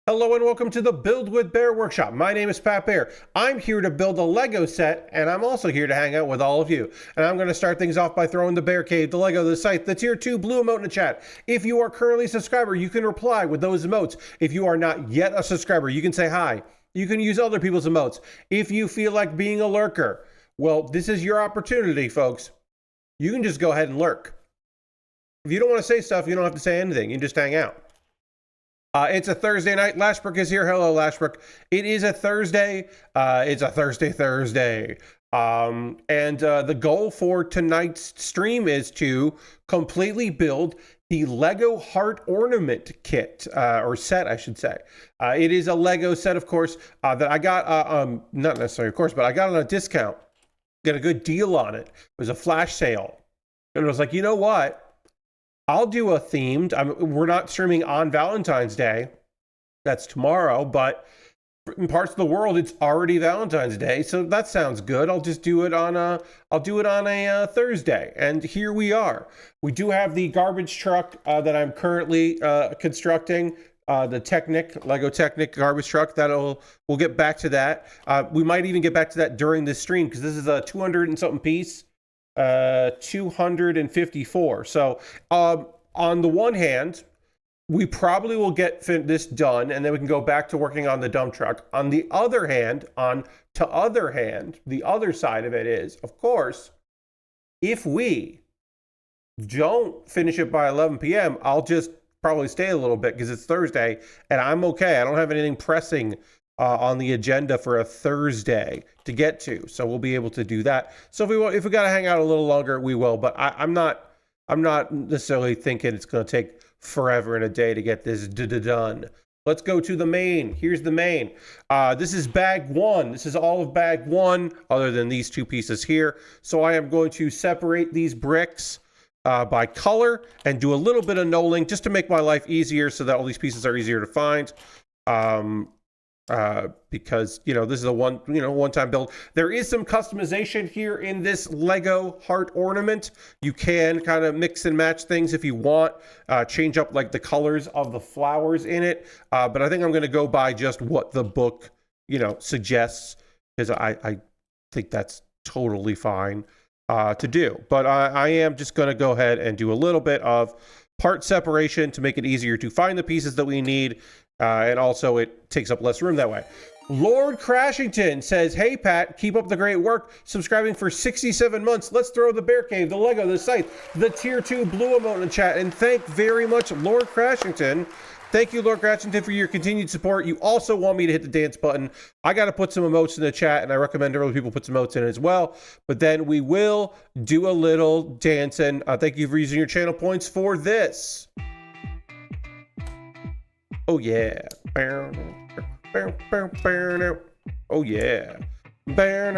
Hello and welcome to the Build with Bear workshop. My name is Pat Bear. I'm here to build a Lego set, and I'm also here to hang out with all of you. And I'm going to start things off by throwing the Bear Cave, the Lego, the site, the Tier 2 blue emote in the chat. If you are currently a subscriber, you can reply with those emotes. If you are not yet a subscriber, you can say hi. You can use other people's emotes. If you feel like being a lurker, well, this is your opportunity, folks. You can just go ahead and lurk. If you don't want to say stuff, you don't have to say anything. You can just hang out. It's a Thursday night. Lashbrook is here. Hello, Lashbrook. It is a Thursday. It's a Thursday. And the goal for tonight's stream is to completely build the Lego Heart Ornament kit, or set, I should say. It is a Lego set, of course, that I got, not necessarily, of course, but I got on a discount. Got a good deal on it. It was a flash sale. And I was like, you know what? I'll do a themed, we're not streaming on Valentine's Day. That's tomorrow, but in parts of the world, it's already Valentine's Day. So that sounds good. I'll just do it on a Thursday. And here we are. We do have the garbage truck that I'm currently constructing. The Technic, Lego Technic garbage truck. We'll get back to that. We might even get back to that during this stream because this is a 200 and something piece. 254. So on the one hand, we probably will get this done and then we can go back to working on the dump truck. On the other hand, the other side of it is, of course, if we don't finish it by 11 p.m., I'll just probably stay a little bit because it's Thursday and I'm okay. I don't have anything pressing on the agenda for a Thursday to get to, so we'll be able to do that. So if we got to hang out a little longer, we will. But I'm not necessarily thinking it's going to take forever and a day to get this done. Let's go to the main. Here's the main. This is bag one. This is all of bag one, other than these two pieces here. So I am going to separate these bricks by color and do a little bit of knolling just to make my life easier, so that all these pieces are easier to find. Because this is a one-time build. There is some customization here in this Lego Heart Ornament. You can kind of mix and match things if you want, change up like the colors of the flowers in it. But I think I'm going to go by just what the book suggests, because I think that's totally fine to do. But I am just going to go ahead and do a little bit of part separation to make it easier to find the pieces that we need. And also it takes up less room that way. Lord Crashington says, hey Pat, keep up the great work, subscribing for 67 months. Let's throw the Bear Cave, the Lego, the site, the Tier 2 blue emote in the chat. And thank very much, Lord Crashington. Thank you, Lord Crashington, for your continued support. You also want me to hit the dance button. I got to put some emotes in the chat, and I recommend other people put some emotes in as well. But then we will do a little dancing. Thank you for using your channel points for this. Oh yeah. Oh yeah. Oh yeah. And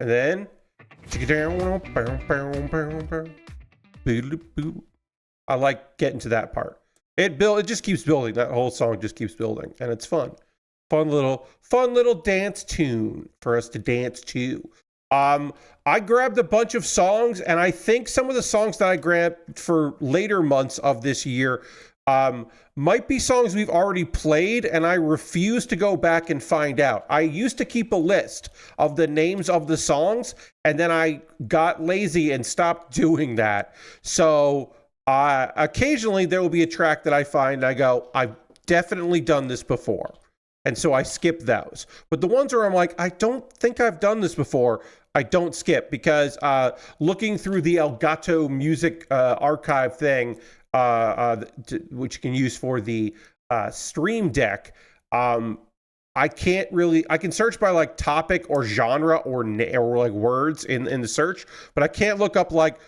then I like getting to that part. It just keeps building. That whole song just keeps building, and it's fun. Fun little dance tune for us to dance to. I grabbed a bunch of songs, and I think some of the songs that I grabbed for later months of this year might be songs we've already played, and I refuse to go back and find out. I used to keep a list of the names of the songs, and then I got lazy and stopped doing that. So occasionally there will be a track that I find and I go, I've definitely done this before. And so I skip those. But the ones where I'm like, I don't think I've done this before, I don't skip, because looking through the Elgato music archive thing, which you can use for the Stream Deck, I can search by like topic or genre or like words in the search, but I can't look up like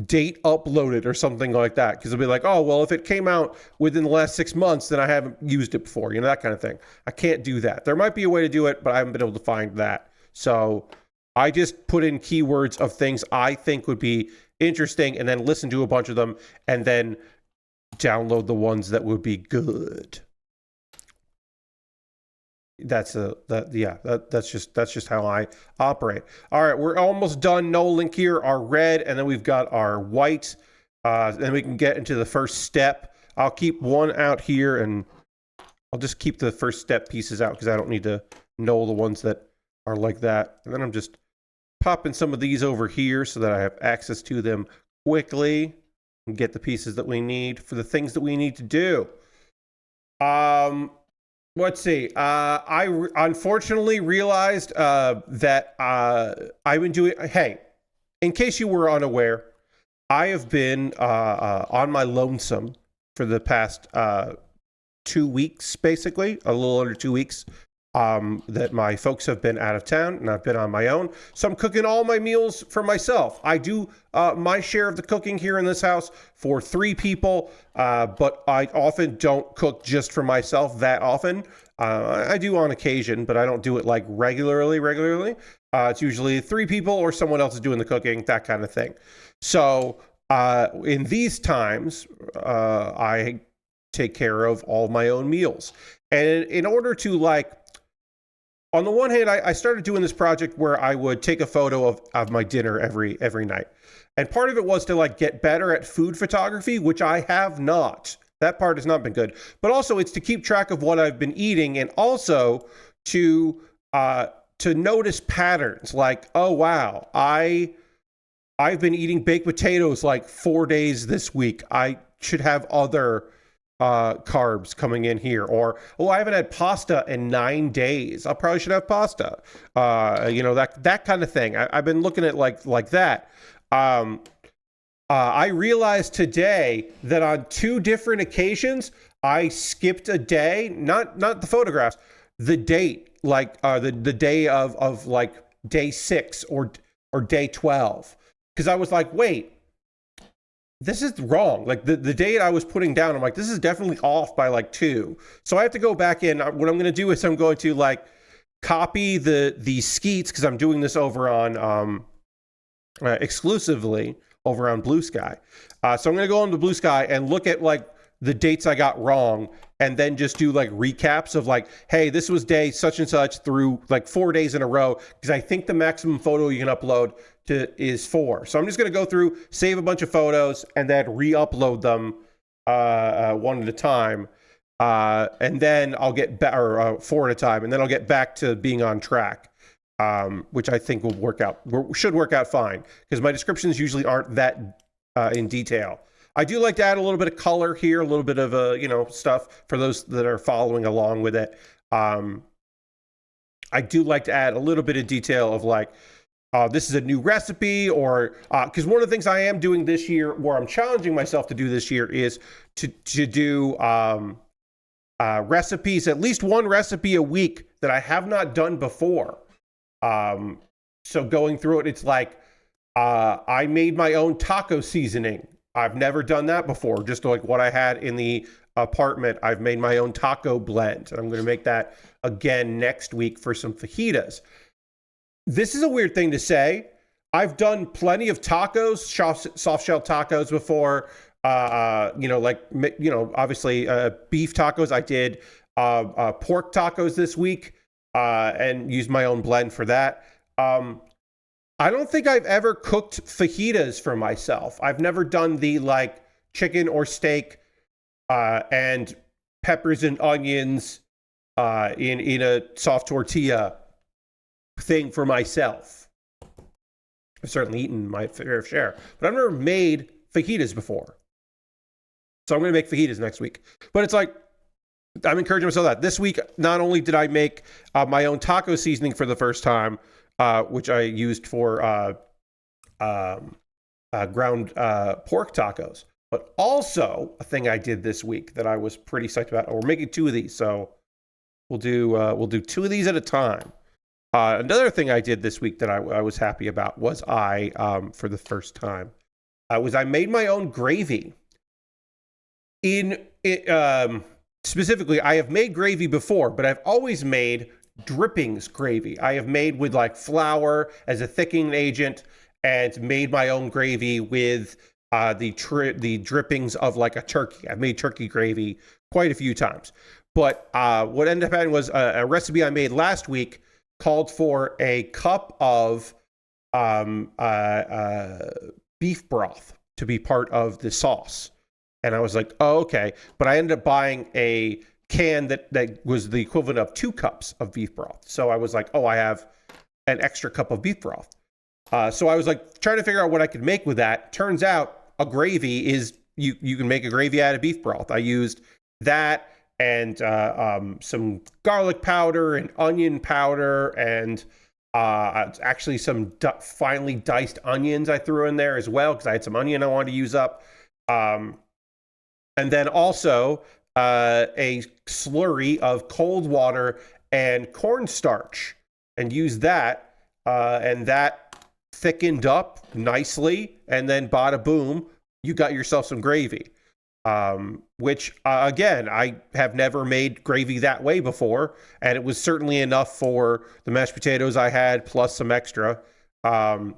date uploaded or something like that, because it'll be like, oh well, if it came out within the last 6 months, then I haven't used it before, that kind of thing. I can't do that. There might be a way to do it, but I haven't been able to find that. So I just put in keywords of things I think would be interesting, and then listen to a bunch of them, and then download the ones that would be good. That's just how I operate. All right, we're almost done. No link here. Our red, and then we've got our white Then we can get into the first step. I'll keep one out here, and I'll just keep the first step pieces out because I don't need to know the ones that are like that. And then I'm just popping some of these over here so that I have access to them quickly and get the pieces that we need for the things that we need to do. Let's see. I unfortunately realized that I've been doing... Hey, in case you were unaware, I have been on my lonesome for the past 2 weeks, basically, a little under 2 weeks, that my folks have been out of town and I've been on my own. So I'm cooking all my meals for myself. I do my share of the cooking here in this house for 3 people, but I often don't cook just for myself that often. I do on occasion, but I don't do it like regularly. It's usually 3 people or someone else is doing the cooking, that kind of thing. So in these times, I take care of all my own meals. And in order to on the one hand, I started doing this project where I would take a photo of my dinner every night. And part of it was to get better at food photography, which I have not. That part has not been good. But also it's to keep track of what I've been eating, and also to notice patterns like, oh wow, I've been eating baked potatoes 4 days this week. I should have other carbs coming in here. Or, oh, I haven't had pasta in 9 days. I probably should have pasta. That kind of thing. I've been looking at like that. I realized today that on 2 different occasions, I skipped a day, not the photographs, the date, the day of day 6 or day 12. Because I was like, wait, this is wrong. The date I was putting down, I'm like, this is definitely off by 2. So I have to go back in. What I'm going to do is I'm going to copy the skeets, because I'm doing this over on exclusively over on Blue Sky. So I'm going to go into Blue Sky and look at the dates I got wrong, and then just do recaps of hey, this was day such and such through 4 days in a row, because I think the maximum photo you can upload is 4. So I'm just going to go through, save a bunch of photos, and then re-upload them one at a time. And then I'll get back, or 4 at a time, and then I'll get back to being on track, which I think should work out fine, because my descriptions usually aren't that in detail. I do like to add a little bit of color here, a little bit of stuff for those that are following along with it. I do like to add a little bit of detail of this is a new recipe, or because one of the things I am doing this year, where I'm challenging myself to do this year, is to do recipes, at least one recipe a week that I have not done before. So going through it, it's I made my own taco seasoning. I've never done that before. Just what I had in the apartment, I've made my own taco blend, and I'm going to make that again next week for some fajitas. This is a weird thing to say. I've done plenty of tacos, soft shell tacos before. Obviously beef tacos. I did pork tacos this week, and used my own blend for that. I don't think I've ever cooked fajitas for myself. I've never done the chicken or steak and peppers and onions in a soft tortilla thing for myself. I've certainly eaten my fair share, but I've never made fajitas before. So I'm going to make fajitas next week. But it's I'm encouraging myself that this week, not only did I make my own taco seasoning for the first time, which I used for ground pork tacos, but also a thing I did this week that I was pretty psyched about. We're making 2 of these, so we'll do 2 of these at a time. Another thing I did this week that I was happy about was for the first time, I made my own gravy. Specifically, I have made gravy before, but I've always made drippings gravy. I have made with flour as a thickening agent, and made my own gravy with the drippings of a turkey. I've made turkey gravy quite a few times. But what ended up happening was a recipe I made last week called for a cup of beef broth. to be part of the sauce. And I was like, oh, okay. But I ended up buying a can that was the equivalent of 2 cups of beef broth. So I was like, oh, I have an extra cup of beef broth. So I was like trying to figure out what I could make with that. Turns out a gravy is, you can make a gravy out of beef broth. I used that and some garlic powder and onion powder and actually some finely diced onions I threw in there as well because I had some onion I wanted to use up. And then also a slurry of cold water and cornstarch, and use that. And that thickened up nicely. And then bada boom, you got yourself some gravy. Which, again, I have never made gravy that way before. And it was certainly enough for the mashed potatoes I had, plus some extra. And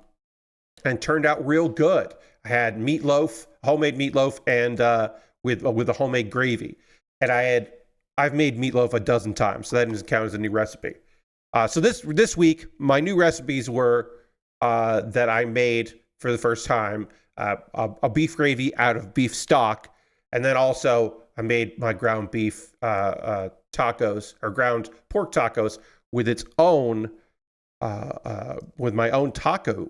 turned out real good. I had meatloaf, homemade meatloaf, and with a homemade gravy. And I've made meatloaf a dozen times, so that doesn't count as a new recipe. So this week, my new recipes were that I made for the first time a beef gravy out of beef stock, and then also I made my ground beef tacos, or ground pork tacos, with its own with my own taco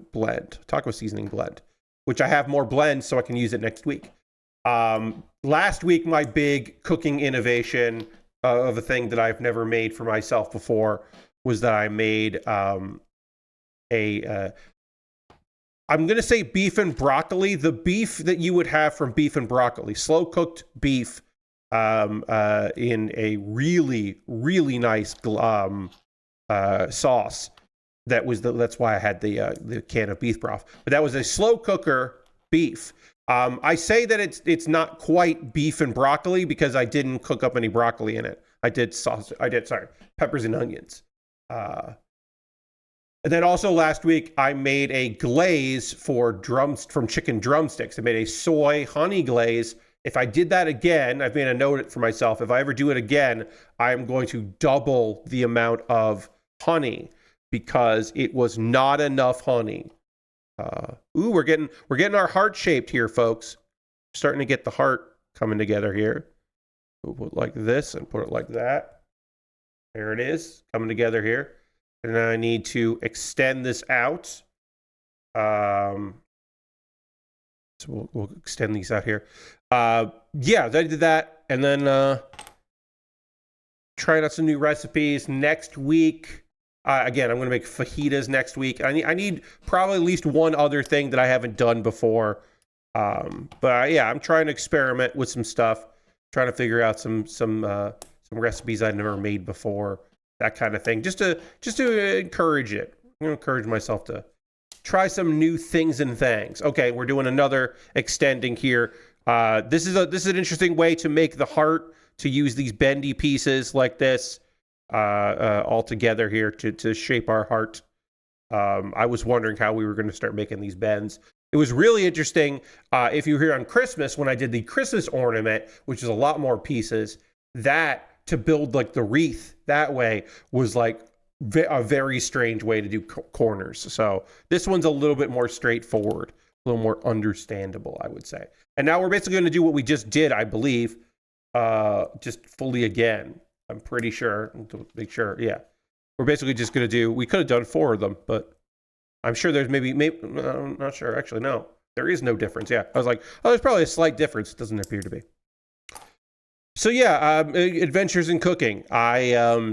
seasoning blend, which I have more blends so I can use it next week. Last week, my big cooking innovation of a thing that I've never made for myself before was that I made I'm going to say beef and broccoli, the beef that you would have from beef and broccoli, slow cooked beef in a really, really nice sauce. That's why I had the can of beef broth. But that was a slow cooker beef. I say that it's not quite beef and broccoli because I didn't cook up any broccoli in it. I did peppers and onions. And then also last week I made a glaze from chicken drumsticks. I made a soy honey glaze. If I did that again, I've made a note for myself. If I ever do it again, I'm going to double the amount of honey because it was not enough honey. We're getting our heart shaped here, folks. Starting to get the heart coming together here. We'll put it like this and put it like that. There it is, coming together here. And then I need to extend this out. So we'll extend these out here. Yeah, I did that, and then trying out some new recipes next week. Again, I'm going to make fajitas next week. I need probably at least one other thing that I haven't done before. But yeah, I'm trying to experiment with some stuff, trying to figure out some recipes I've never made before, that kind of thing, just to encourage it. I'm going to encourage myself to try some new things and things. Okay, we're doing another extending here. This is an interesting way to make the heart, to use these bendy pieces like this. All together here to shape our heart. I was wondering how we were going to start making these bends. It was really interesting if you were here on Christmas when I did the Christmas ornament, which is a lot more pieces. That to build like the wreath that way was like a very strange way to do corners. So this one's a little bit more straightforward, a little more understandable, I would say. And now we're basically going to do what we just did, I believe, just fully again. I'm pretty sure, to make sure, yeah. We're basically just going to do, we could have done 4 of them, but I'm sure there's maybe I'm not sure. Actually, no. There is no difference, yeah. I was like, oh, there's probably a slight difference. It doesn't appear to be. So yeah, adventures in cooking. I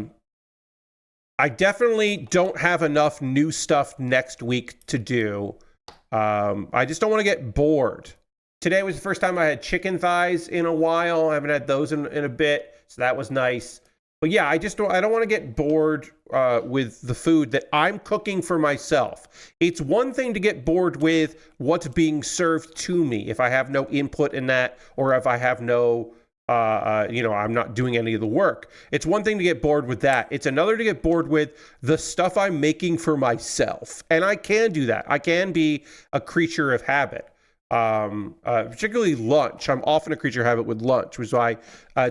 definitely don't have enough new stuff next week to do. I just don't want to get bored. Today was the first time I had chicken thighs in a while. I haven't had those in a bit, so that was nice. But yeah, I don't want to get bored with the food that I'm cooking for myself. It's one thing to get bored with what's being served to me if I have no input in that, or if I have no, I'm not doing any of the work. It's one thing to get bored with that. It's another to get bored with the stuff I'm making for myself. And I can do that. I can be a creature of habit. Particularly lunch. I'm often a creature of habit with lunch, which is why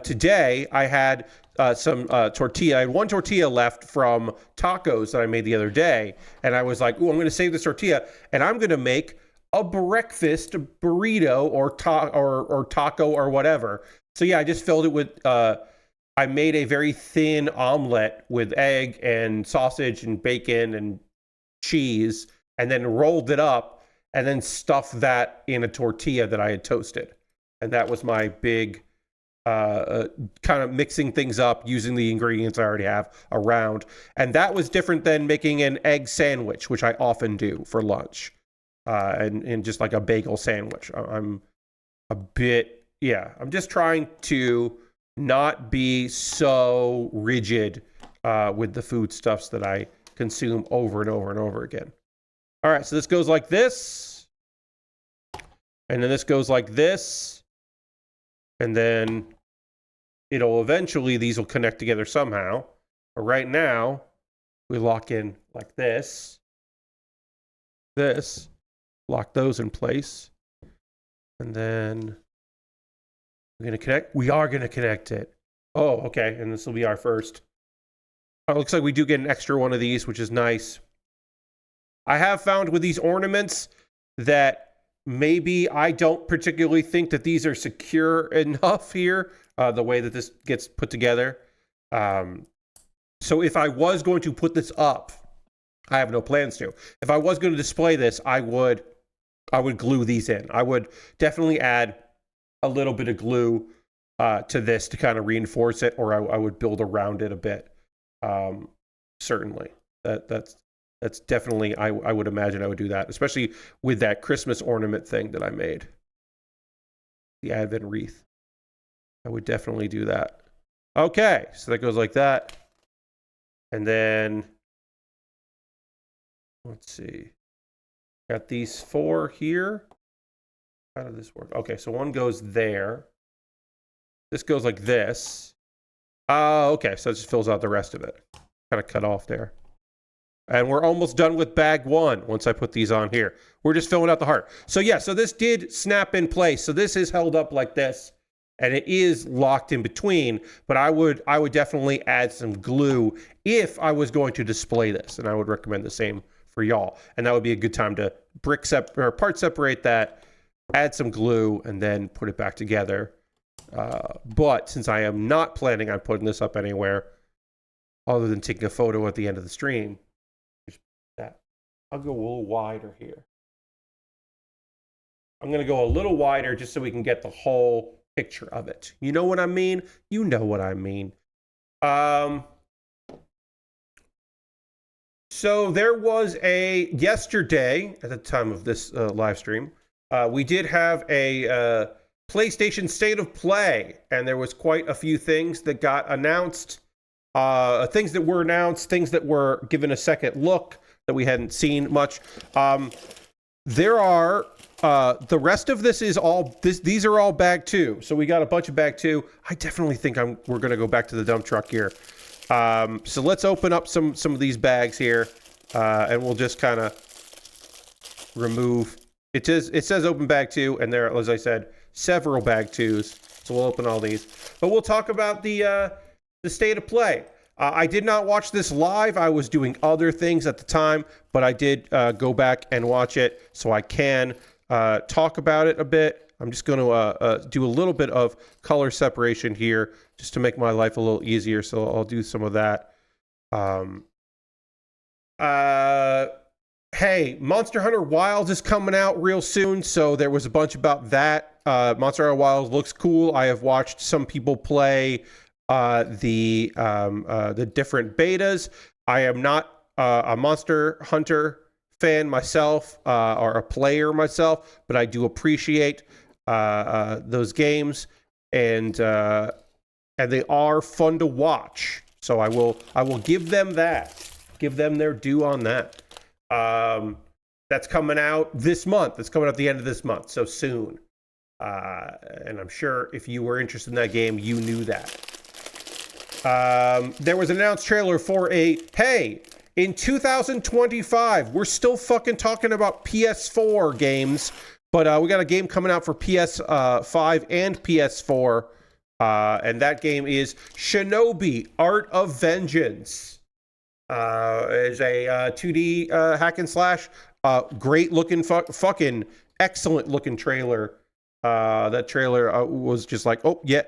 today I had some tortilla. I had one tortilla left from tacos that I made the other day, and I was like, "Ooh, I'm going to save this tortilla, and I'm going to make a breakfast burrito or taco or whatever. So yeah, I just filled it with, I made a very thin omelet with egg and sausage and bacon and cheese, and then rolled it up and then stuffed that in a tortilla that I had toasted. And that was my big kind of mixing things up using the ingredients I already have around. And that was different than making an egg sandwich, which I often do for lunch, and just like a bagel sandwich. I'm a bit, I'm just trying to not be so rigid with the foodstuffs that I consume over and over and over again. All right, so this goes like this, and then this goes like this, and then it'll eventually, these will connect together somehow. But right now, we lock in like this, lock those in place, and then we're going to connect. We are going to connect it. Oh, okay, and this will be our first. Oh, it looks like we do get an extra one of these, which is nice. I have found with these ornaments that maybe I don't particularly think that these are secure enough here, the way that this gets put together. So if I was going to put this up, I have no plans to. If I was going to display this, I would glue these in. I would definitely add a little bit of glue to this to kind of reinforce it, or I would build around it a bit. Certainly, that's definitely, I would imagine I would do that, especially with that Christmas ornament thing that I made. The Advent wreath. I would definitely do that. Okay, so that goes like that. And then, let's see. Got these 4 here. How does this work? Okay, so one goes there. This goes like this. Okay, so it just fills out the rest of it. Kind of cut off there. And we're almost done with bag 1 once I put these on here. We're just filling out the heart. So yeah, so this did snap in place. So this is held up like this, and it is locked in between, but I would definitely add some glue if I was going to display this, and I would recommend the same for y'all. And that would be a good time to part separate that, add some glue, and then put it back together. But since I am not planning on putting this up anywhere other than taking a photo at the end of the stream, I'll go a little wider here. I'm going to go a little wider just so we can get the whole picture of it. You know what I mean? You know what I mean. So there was yesterday, at the time of this live stream, we did have a PlayStation State of Play, and there was quite a few things that got announced, things that were announced, things that were given a second look that we hadn't seen much. There are, the rest of this is all, these are all bag 2. So we got a bunch of bag 2. I definitely think we're going to go back to the dump truck here. So let's open up some of these bags here, and we'll just kind of remove. It says open bag 2, and there, as I said, several bag 2s. So we'll open all these. But we'll talk about the State of Play. I did not watch this live. I was doing other things at the time, but I did go back and watch it, so I can talk about it a bit. I'm just going to do a little bit of color separation here just to make my life a little easier, so I'll do some of that. Hey, Monster Hunter Wilds is coming out real soon, so there was a bunch about that. Monster Hunter Wilds looks cool. I have watched some people play the different betas. I am not a Monster Hunter fan myself, or a player myself, but I do appreciate those games, and they are fun to watch. So I will give them that, give them their due on that. That's coming out this month. It's coming out at the end of this month, so soon. And I'm sure if you were interested in that game, you knew that. There was an announced trailer for hey, in 2025, we're still fucking talking about PS4 games, but we got a game coming out for PS5 and PS4, and that game is Shinobi Art of Vengeance. Is a 2D hack and slash. Great looking, fucking excellent looking trailer. That trailer was just like, oh yeah,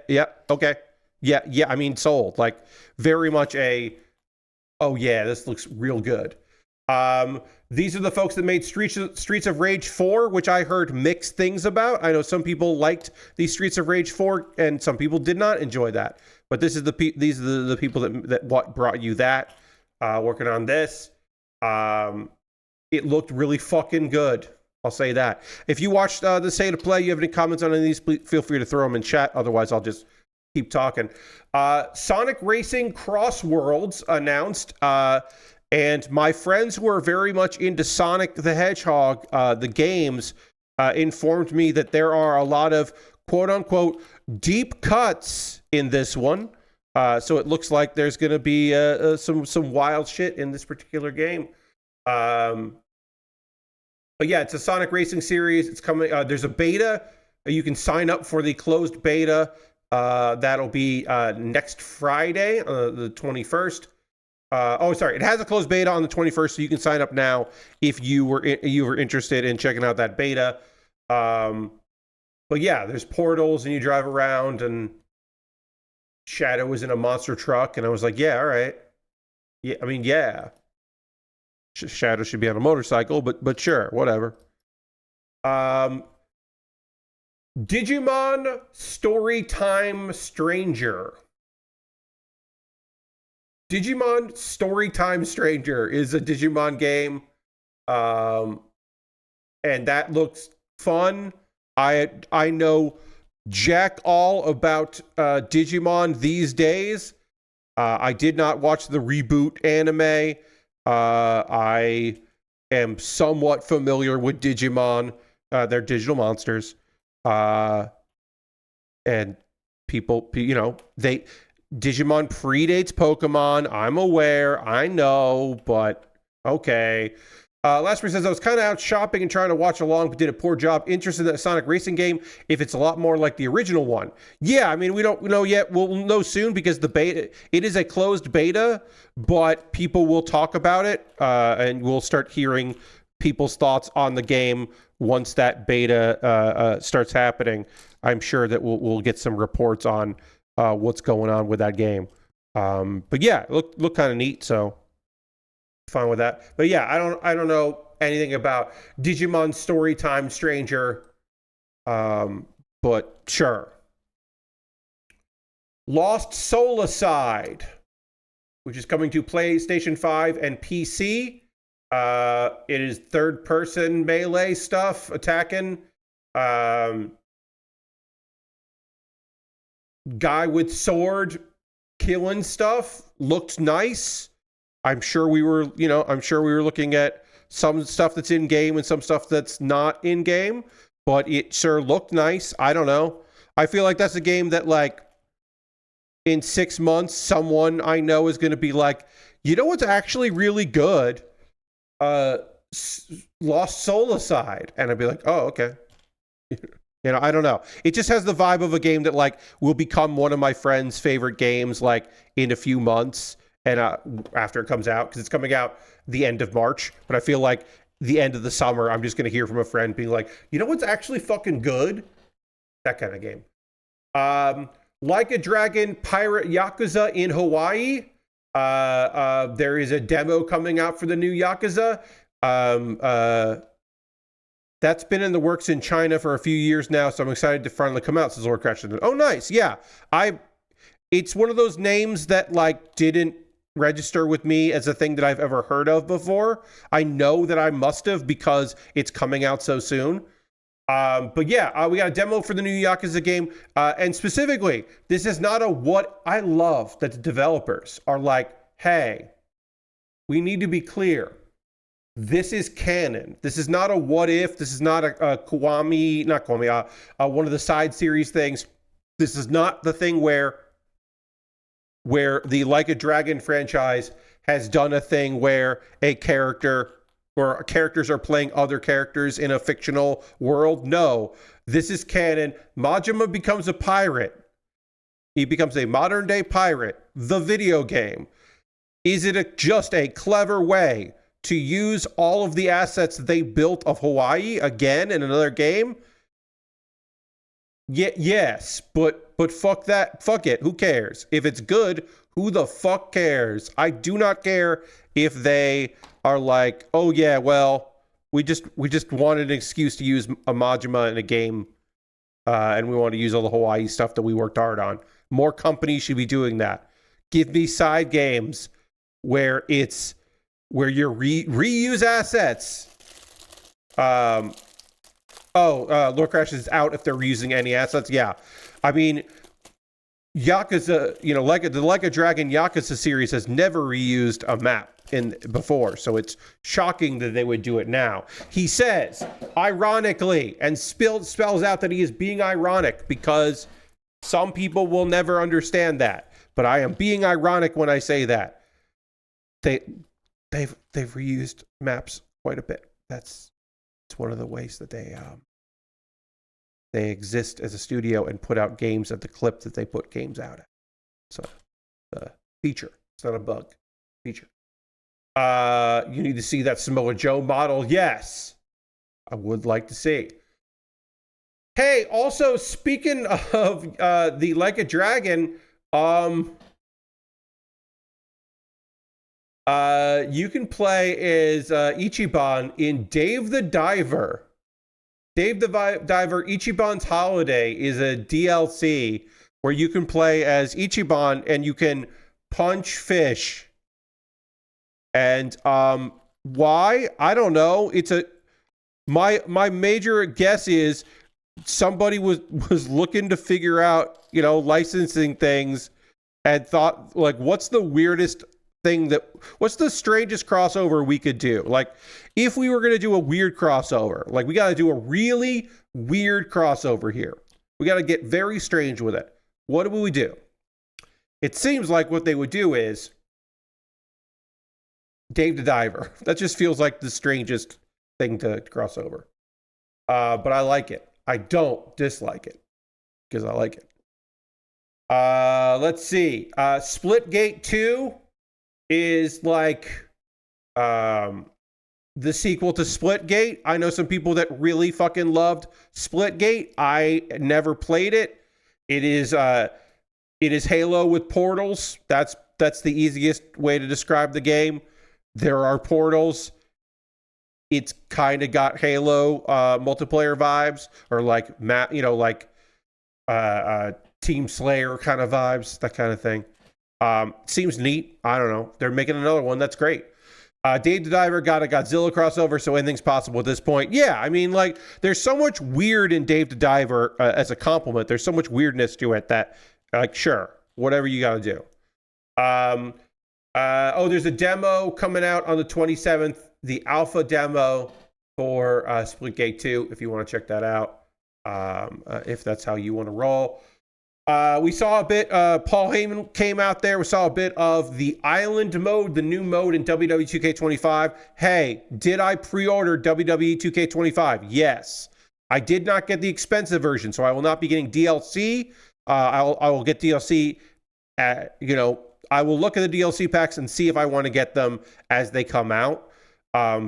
okay, yeah. I mean, sold. Like very much oh yeah, this looks real good. These are the folks that made Streets of Rage 4, which I heard mixed things about. I know some people liked the Streets of Rage 4, and some people did not enjoy that. But these are the people that brought you that. Working on this. It looked really fucking good. I'll say that. If you watched the State of Play, you have any comments on any of these, please feel free to throw them in chat. Otherwise, I'll just keep talking. Sonic Racing Cross Worlds announced. And my friends who are very much into Sonic the Hedgehog, the games, informed me that there are a lot of quote-unquote deep cuts in this one. So it looks like there's going to be some wild shit in this particular game. But yeah, it's a Sonic Racing series. It's coming. There's a beta. You can sign up for the closed beta. That'll be next Friday, the 21st. It has a closed beta on the 21st, so you can sign up now if you were interested in checking out that beta. But yeah, there's portals and you drive around, and Shadow was in a monster truck, and I was like, yeah, all right. Yeah, I mean, yeah. Shadow should be on a motorcycle, but sure, whatever. Digimon Storytime Stranger. Digimon Storytime Stranger is a Digimon game. And that looks fun. I know jack all about Digimon these days. I did not watch the reboot anime. I am somewhat familiar with Digimon. They're digital monsters. And people, Digimon predates Pokemon. I'm aware. I know, but okay. Lasper says, I was kind of out shopping and trying to watch along, but did a poor job. Interested in the Sonic Racing game if it's a lot more like the original one. Yeah, I mean, we don't know yet. We'll know soon because the beta, it is a closed beta, but people will talk about it, and we'll start hearing people's thoughts on the game once that beta starts happening. I'm sure that we'll get some reports on what's going on with that game. But yeah, look kind of neat, so fine with that. But yeah, I don't know anything about Digimon Storytime Stranger, but sure. Lost Solicide, which is coming to PlayStation 5 and PC. It is third-person melee stuff, attacking. Guy with sword killing stuff. Looked nice. I'm sure we were looking at some stuff that's in game and some stuff that's not in game, but it sure looked nice. I don't know. I feel like that's a game that, like, in 6 months, someone I know is going to be like, you know what's actually really good? Lost Solicide. And I'd be like, oh, okay. I don't know. It just has the vibe of a game that, like, will become one of my friends' favorite games, like, in a few months. And after it comes out, because it's coming out the end of March. But I feel like the end of the summer, I'm just going to hear from a friend being like, you know what's actually fucking good? That kind of game. Like a Dragon Pirate Yakuza in Hawaii. There is a demo coming out for the new Yakuza. That's been in the works in China for a few years now, so I'm excited to finally come out, says Lord Crash. Oh, nice. Yeah. It's one of those names that, like, didn't register with me as a thing that I've ever heard of before. I know that I must have because it's coming out so soon. But yeah, we got a demo for the new Yakuza game. And specifically, this is not what I love that the developers are like, hey, we need to be clear. This is canon. This is not a what if. This is not one of the side series things. This is not the thing where the Like a Dragon franchise has done a thing where a character or characters are playing other characters in a fictional world. No, this is canon. Majima becomes a pirate. He becomes a modern day pirate. The video game. Is it just a clever way to use all of the assets they built of Hawaii again in another game? Yes, but fuck that. Fuck it. Who cares? If it's good, who the fuck cares? I do not care if they are like, oh yeah, well, we just wanted an excuse to use a Majima in a game, and we want to use all the Hawaii stuff that we worked hard on. More companies should be doing that. Give me side games where you reuse assets. Lord Crash is out if they're reusing any assets. Yeah. I mean, Yakuza, the Like a Dragon Yakuza series has never reused a map before, so it's shocking that they would do it now. He says, ironically, and spells out that he is being ironic because some people will never understand that. But I am being ironic when I say that. They've reused maps quite a bit. It's one of the ways that they exist as a studio and put out games at the clip that they put games out at. So the feature. It's not a bug. Feature. You need to see that Samoa Joe model. Yes. I would like to see. Hey, also speaking of the Like a Dragon, you can play as Ichiban in Dave the Diver. Dave the Diver Ichiban's Holiday is a DLC where you can play as Ichiban and you can punch fish. And why? I don't know. My major guess is somebody was looking to figure out, licensing things and thought, like, what's the weirdest thing what's the strangest crossover we could do? Like, if we were going to do a weird crossover, like, we got to do a really weird crossover here. We got to get very strange with it. What would we do? It seems like what they would do is Dave the Diver. That just feels like the strangest thing to cross over. But I like it. I don't dislike it because I like it. Let's see. Splitgate 2 is like the sequel to Splitgate. I know some people that really fucking loved Splitgate. I never played it. It is Halo with portals. That's the easiest way to describe the game. There are portals. It's kind of got Halo multiplayer vibes, or like Team Slayer kind of vibes, that kind of thing. Seems neat. I don't know. They're making another one. That's great. Dave the Diver got a Godzilla crossover, so anything's possible at this point. Yeah, I mean, like, there's so much weird in Dave the Diver as a compliment. There's so much weirdness to it that, like, sure, whatever you got to do. There's a demo coming out on the 27th. The alpha demo for Splitgate 2, if you want to check that out, if that's how you want to roll. We saw a bit, Paul Heyman came out there. We saw a bit of the Island mode, the new mode in WWE 2K25. Hey, did I pre-order WWE 2K25? Yes. I did not get the expensive version, so I will not be getting DLC. I will get DLC I will look at the DLC packs and see if I want to get them as they come out.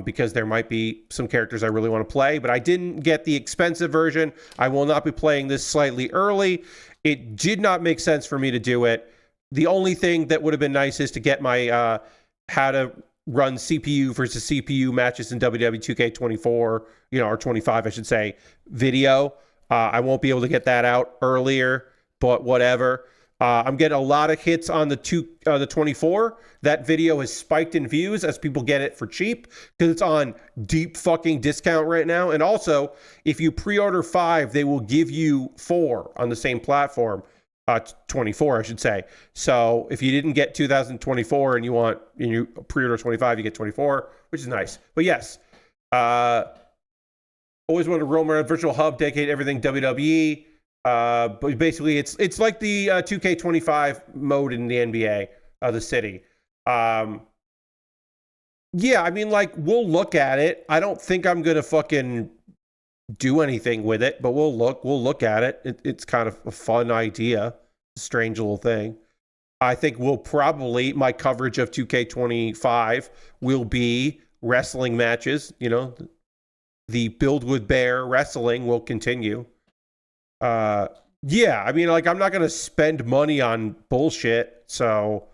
Because there might be some characters I really want to play, but I didn't get the expensive version. I will not be playing this slightly early. It did not make sense for me to do it. The only thing that would have been nice is to get my how to run CPU versus CPU matches in WWE 2K24, or 25, I should say, video. I won't be able to get that out earlier, but whatever. I'm getting a lot of hits on the 24. That video has spiked in views as people get it for cheap because it's on deep fucking discount right now. And also, if you pre-order 5, they will give you 4 on the same platform. 24, I should say. So if you didn't get 2024 and you pre-order 25, you get 24, which is nice. But yes, always wanted to roam around Virtual Hub, dedicate everything WWE. But basically, it's like the 2K25 mode in the NBA, the city. Yeah, I mean, like, we'll look at it. I don't think I'm gonna fucking do anything with it, but we'll look at it. It's kind of a fun idea, strange little thing. I think my coverage of 2K25 will be wrestling matches. You know, the Build with Bear wrestling will continue. Yeah, I mean, like, I'm not going to spend money on bullshit, so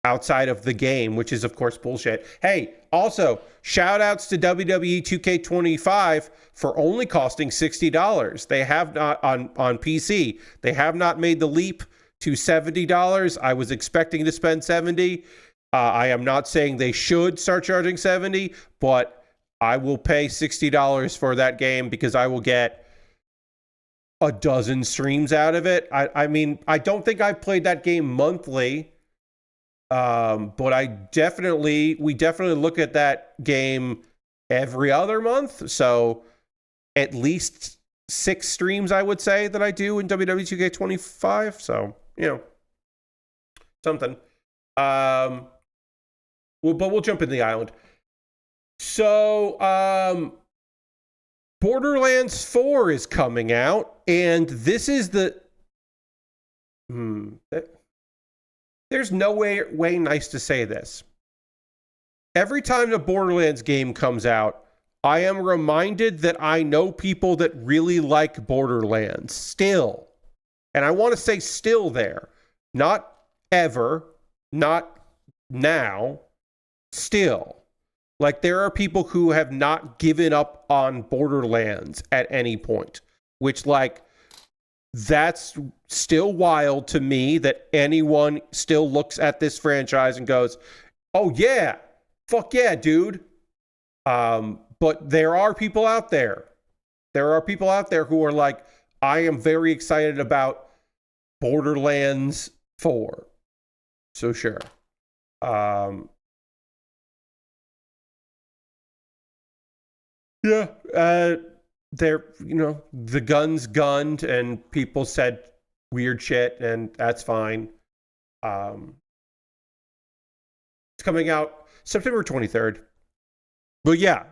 outside of the game, which is, of course, bullshit. Hey, also, shout outs to WWE 2K25 for only costing $60. They have not, on PC, they have not made the leap to $70. I was expecting to spend $70. I am not saying they should start charging $70, but I will pay $60 for that game because I will get a dozen streams out of it. I mean, I don't think I've played that game monthly, but we definitely look at that game every other month. So at least 6 streams, I would say, that I do in WWE 2K25. So, you know, something. But we'll jump in the island. So, Borderlands 4 is coming out, and this is the... There's no way nice to say this. Every time the Borderlands game comes out, I am reminded that I know people that really like Borderlands still. And I want to say still there. Not ever, not now, still. Like, there are people who have not given up on Borderlands at any point, which, like, that's still wild to me that anyone still looks at this franchise and goes, oh, yeah, fuck yeah, dude. But there are people out there. There are people out there who are like, I am very excited about Borderlands 4. So, sure. Yeah, they're, you know, the gun's gunned and people said weird shit, and that's fine. It's coming out September 23rd. But yeah,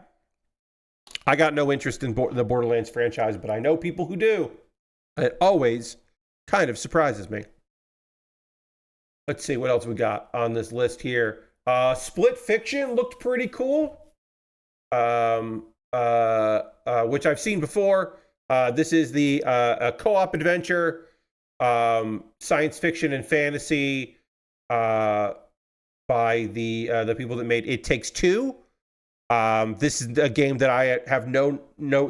I got no interest in the Borderlands franchise, but I know people who do. It always kind of surprises me. Let's see what else we got on this list here. Split Fiction looked pretty cool. Which I've seen before. This is the a co-op adventure, science fiction and fantasy, by the people that made It Takes Two. This is a game that I have no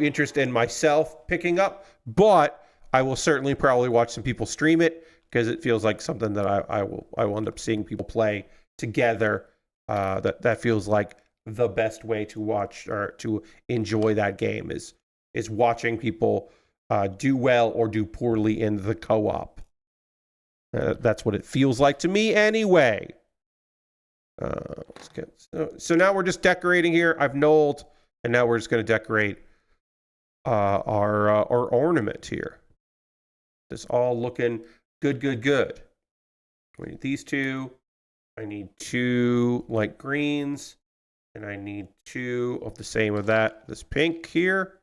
interest in myself picking up, but I will certainly probably watch some people stream it because it feels like something that I will end up seeing people play together. That feels like the best way to watch or to enjoy that game is watching people do well or do poorly in the co-op. That's what it feels like to me anyway. Let's get, so now we're just decorating here. I've knolled, and now we're just going to decorate our ornament here. This all looking good. We need these two. I need 2 light greens. And I need 2 of the same of that. This pink here.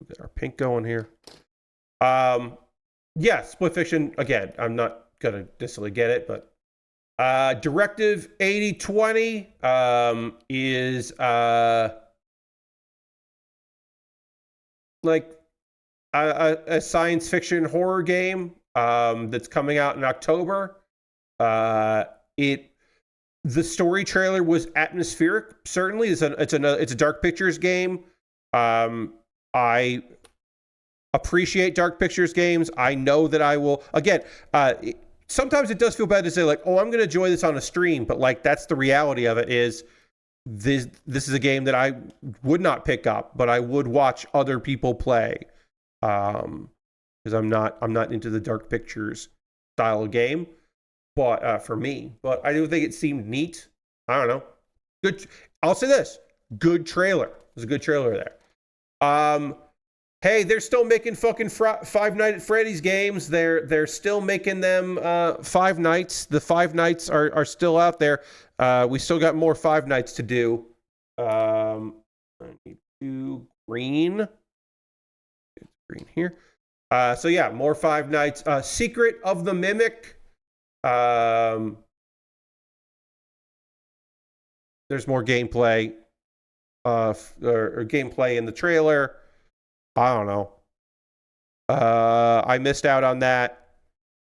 We got our pink going here. Yeah, Split Fiction. Again, I'm not gonna necessarily get it, but Directive 8020 is like a science fiction horror game that's coming out in October. The story trailer was atmospheric. Certainly, it's a Dark Pictures game. I appreciate Dark Pictures games. I know that I will. Again, sometimes it does feel bad to say like, "Oh, I'm going to enjoy this on a stream," but like that's the reality of it. Is this is a game that I would not pick up, but I would watch other people play, because I'm not into the Dark Pictures style of game. But for me, but I do think it seemed neat. I don't know. Good. I'll say this: good trailer. There's a good trailer there. Hey, they're still making fucking Five Nights at Freddy's games. They're still making them Five Nights. The Five Nights are still out there. We still got more Five Nights to do. I need 2 green. Green here. So yeah, more Five Nights. Secret of the Mimic. There's more gameplay. or gameplay in the trailer. I don't know. I missed out on that.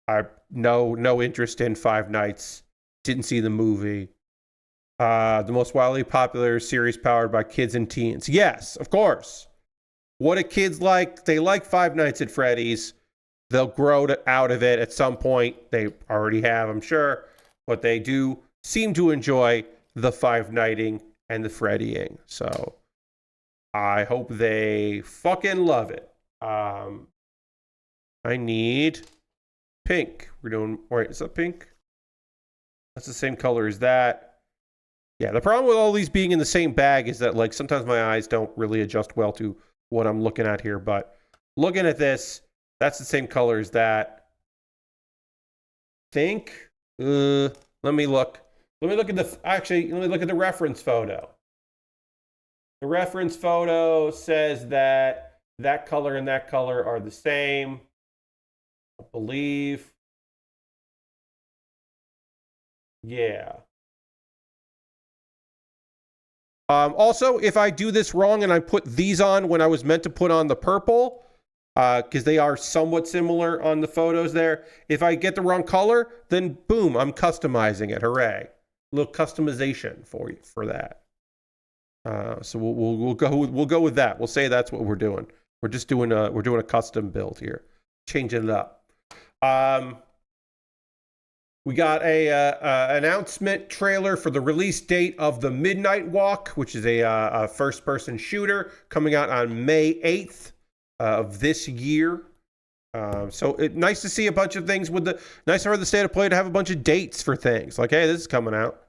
I no interest in Five Nights. Didn't see the movie. The most wildly popular series powered by kids and teens. Yes, of course. What do kids like? They like Five Nights at Freddy's. They'll grow out of it at some point. They already have, I'm sure. But they do seem to enjoy the Five Nighting and the Freddying. So I hope they fucking love it. I need pink. We're doing, wait, is that pink? That's the same color as that. Yeah, the problem with all these being in the same bag is that, like, sometimes my eyes don't really adjust well to what I'm looking at here. But looking at this, that's the same color as that. Think. Let me look. Let me look at the reference photo. The reference photo says that that color and that color are the same. I believe. Yeah. Also, if I do this wrong and I put these on when I was meant to put on the purple, because they are somewhat similar on the photos there. If I get the wrong color, then boom, I'm customizing it. Hooray! A little customization for you for that. So we'll go with that. We'll say that's what we're doing. We're just doing a custom build here, changing it up. We got a announcement trailer for the release date of the Midnight Walk, which is a first-person shooter coming out on May 8th of this year. So nice to see a bunch of things with the nice for the State of Play to have a bunch of dates for things. Like, hey, this is coming out.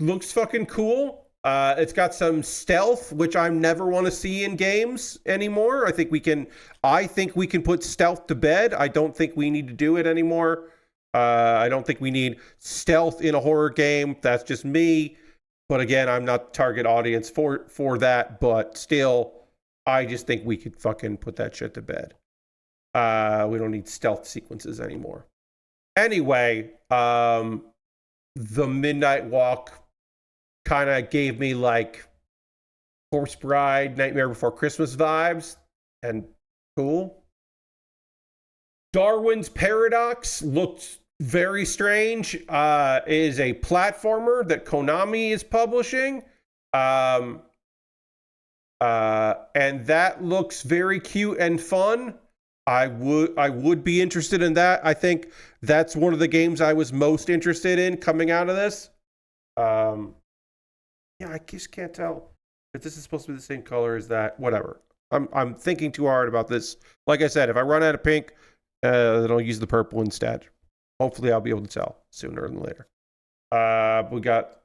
Looks fucking cool. It's got some stealth, which I never want to see in games anymore. I think we can put stealth to bed. I don't think we need to do it anymore. I don't think we need stealth in a horror game. That's just me. But again, I'm not the target audience for that. But still, I just think we could fucking put that shit to bed. We don't need stealth sequences anymore. Anyway, the Midnight Walk kind of gave me like Corpse Bride, Nightmare Before Christmas vibes, and cool. Darwin's Paradox looked very strange. It is a platformer that Konami is publishing. And that looks very cute and fun. I would be interested in that. I think that's one of the games I was most interested in coming out of this. Yeah, I just can't tell if this is supposed to be the same color as that. Whatever. I'm thinking too hard about this. Like I said, if I run out of pink, then I'll use the purple instead. Hopefully I'll be able to tell sooner than later.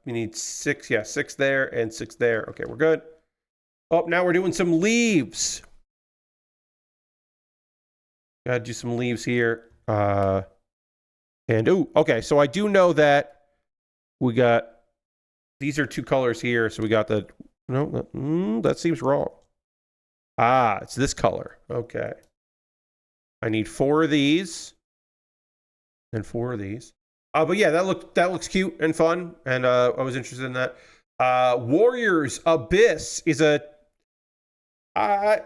We need 6. Yeah, 6 there and 6 there. Okay, we're good. Oh, now we're doing some leaves. Gotta do some leaves here. Okay, so I do know that we got, these are 2 colors here, so we got the, no, that seems wrong. It's this color. Okay. I need 4 of these and 4 of these. But yeah, that looks cute and fun, and I was interested in that. Warriors Abyss is I'm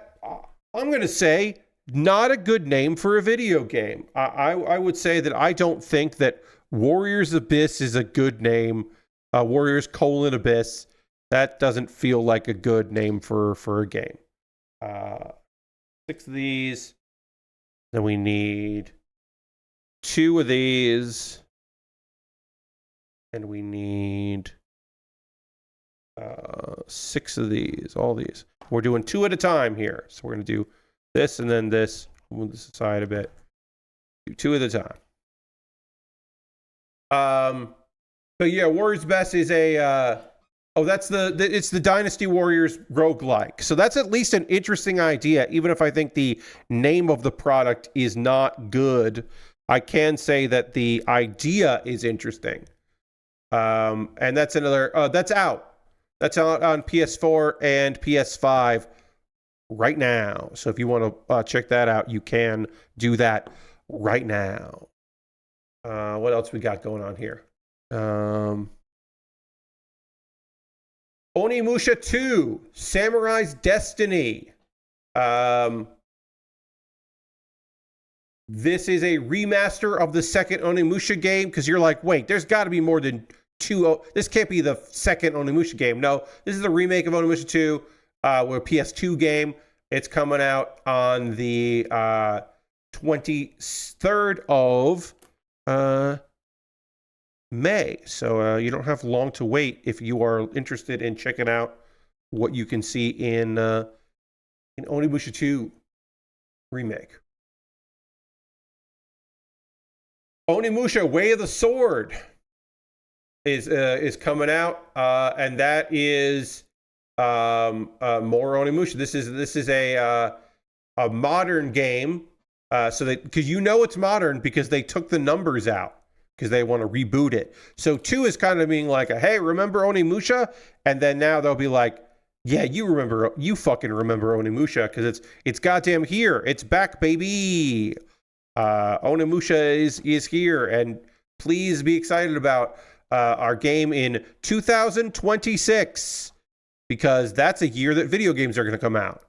gonna say not a good name for a video game. I would say that I don't think that Warriors Abyss is a good name. Warriors : Abyss. That doesn't feel like a good name for a game. 6 of these. Then we need 2 of these. And we need 6 of these. All these. We're doing 2 at a time here. So we're going to do this and then this. Move this aside a bit. Do 2 at a time. But yeah, Warriors Best is a it's the Dynasty Warriors roguelike. So that's at least an interesting idea, even if I think the name of the product is not good. I can say that the idea is interesting. And that's another that's out. That's out on PS4 and PS5 right now. So if you want to check that out, you can do that right now. What else we got going on here? Onimusha 2, Samurai's Destiny. This is a remaster of the second Onimusha game, because you're like, wait, there's got to be more than two. This can't be the second Onimusha game. No, this is the remake of Onimusha 2, with a PS2 game. It's coming out on the 23rd of May. So you don't have long to wait if you are interested in checking out what you can see in Onimusha 2 remake. Onimusha Way of the Sword is coming out, and that is more Onimusha. This is a modern game, so that, because it's modern because they took the numbers out because they want to reboot it. So 2 is kind of being like, hey, remember Onimusha? And then now they'll be like, yeah, you fucking remember Onimusha, because it's goddamn here. It's back, baby. Onimusha is here, and please be excited about our game in 2026, because that's a year that video games are going to come out.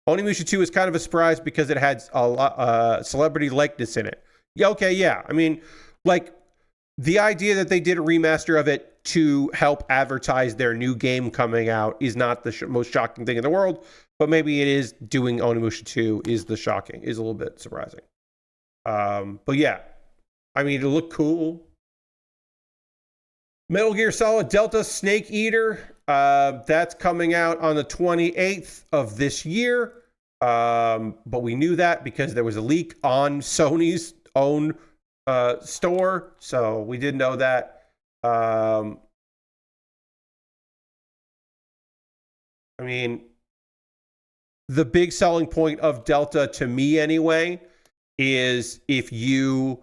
Onimusha 2 is kind of a surprise because it had a lot celebrity likeness in it. Yeah, okay, yeah. I mean, like, the idea that they did a remaster of it to help advertise their new game coming out is not the most shocking thing in the world, but maybe it is. Doing Onimusha 2 is a little bit surprising. But yeah, I mean, it looked cool. Metal Gear Solid Delta Snake Eater, that's coming out on the 28th of this year. But we knew that because there was a leak on Sony's own store, so we did know that. I mean, the big selling point of Delta, to me anyway, is if you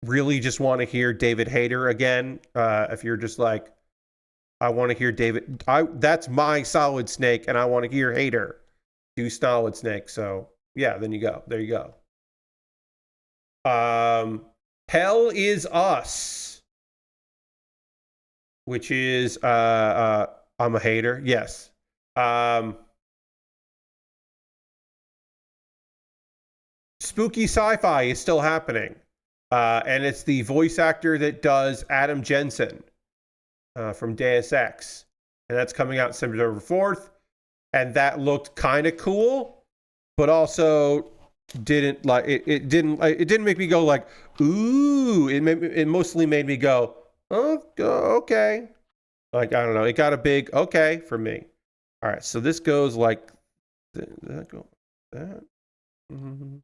really just want to hear David Hayter again, if you're just like, I want to hear David, that's my Solid Snake, and I want to hear Hayter do Solid Snake. So yeah, then there you go. Hell Is Us, which is I'm a hater. Yes. Spooky sci-fi is still happening. And it's the voice actor that does Adam Jensen from Deus Ex. And that's coming out September 4th. And that looked kind of cool, but also didn't like it didn't make me go like, ooh. It mostly made me go, oh, okay. Like, I don't know. It got a big okay for me. All right, so this goes like that. Mm-hmm.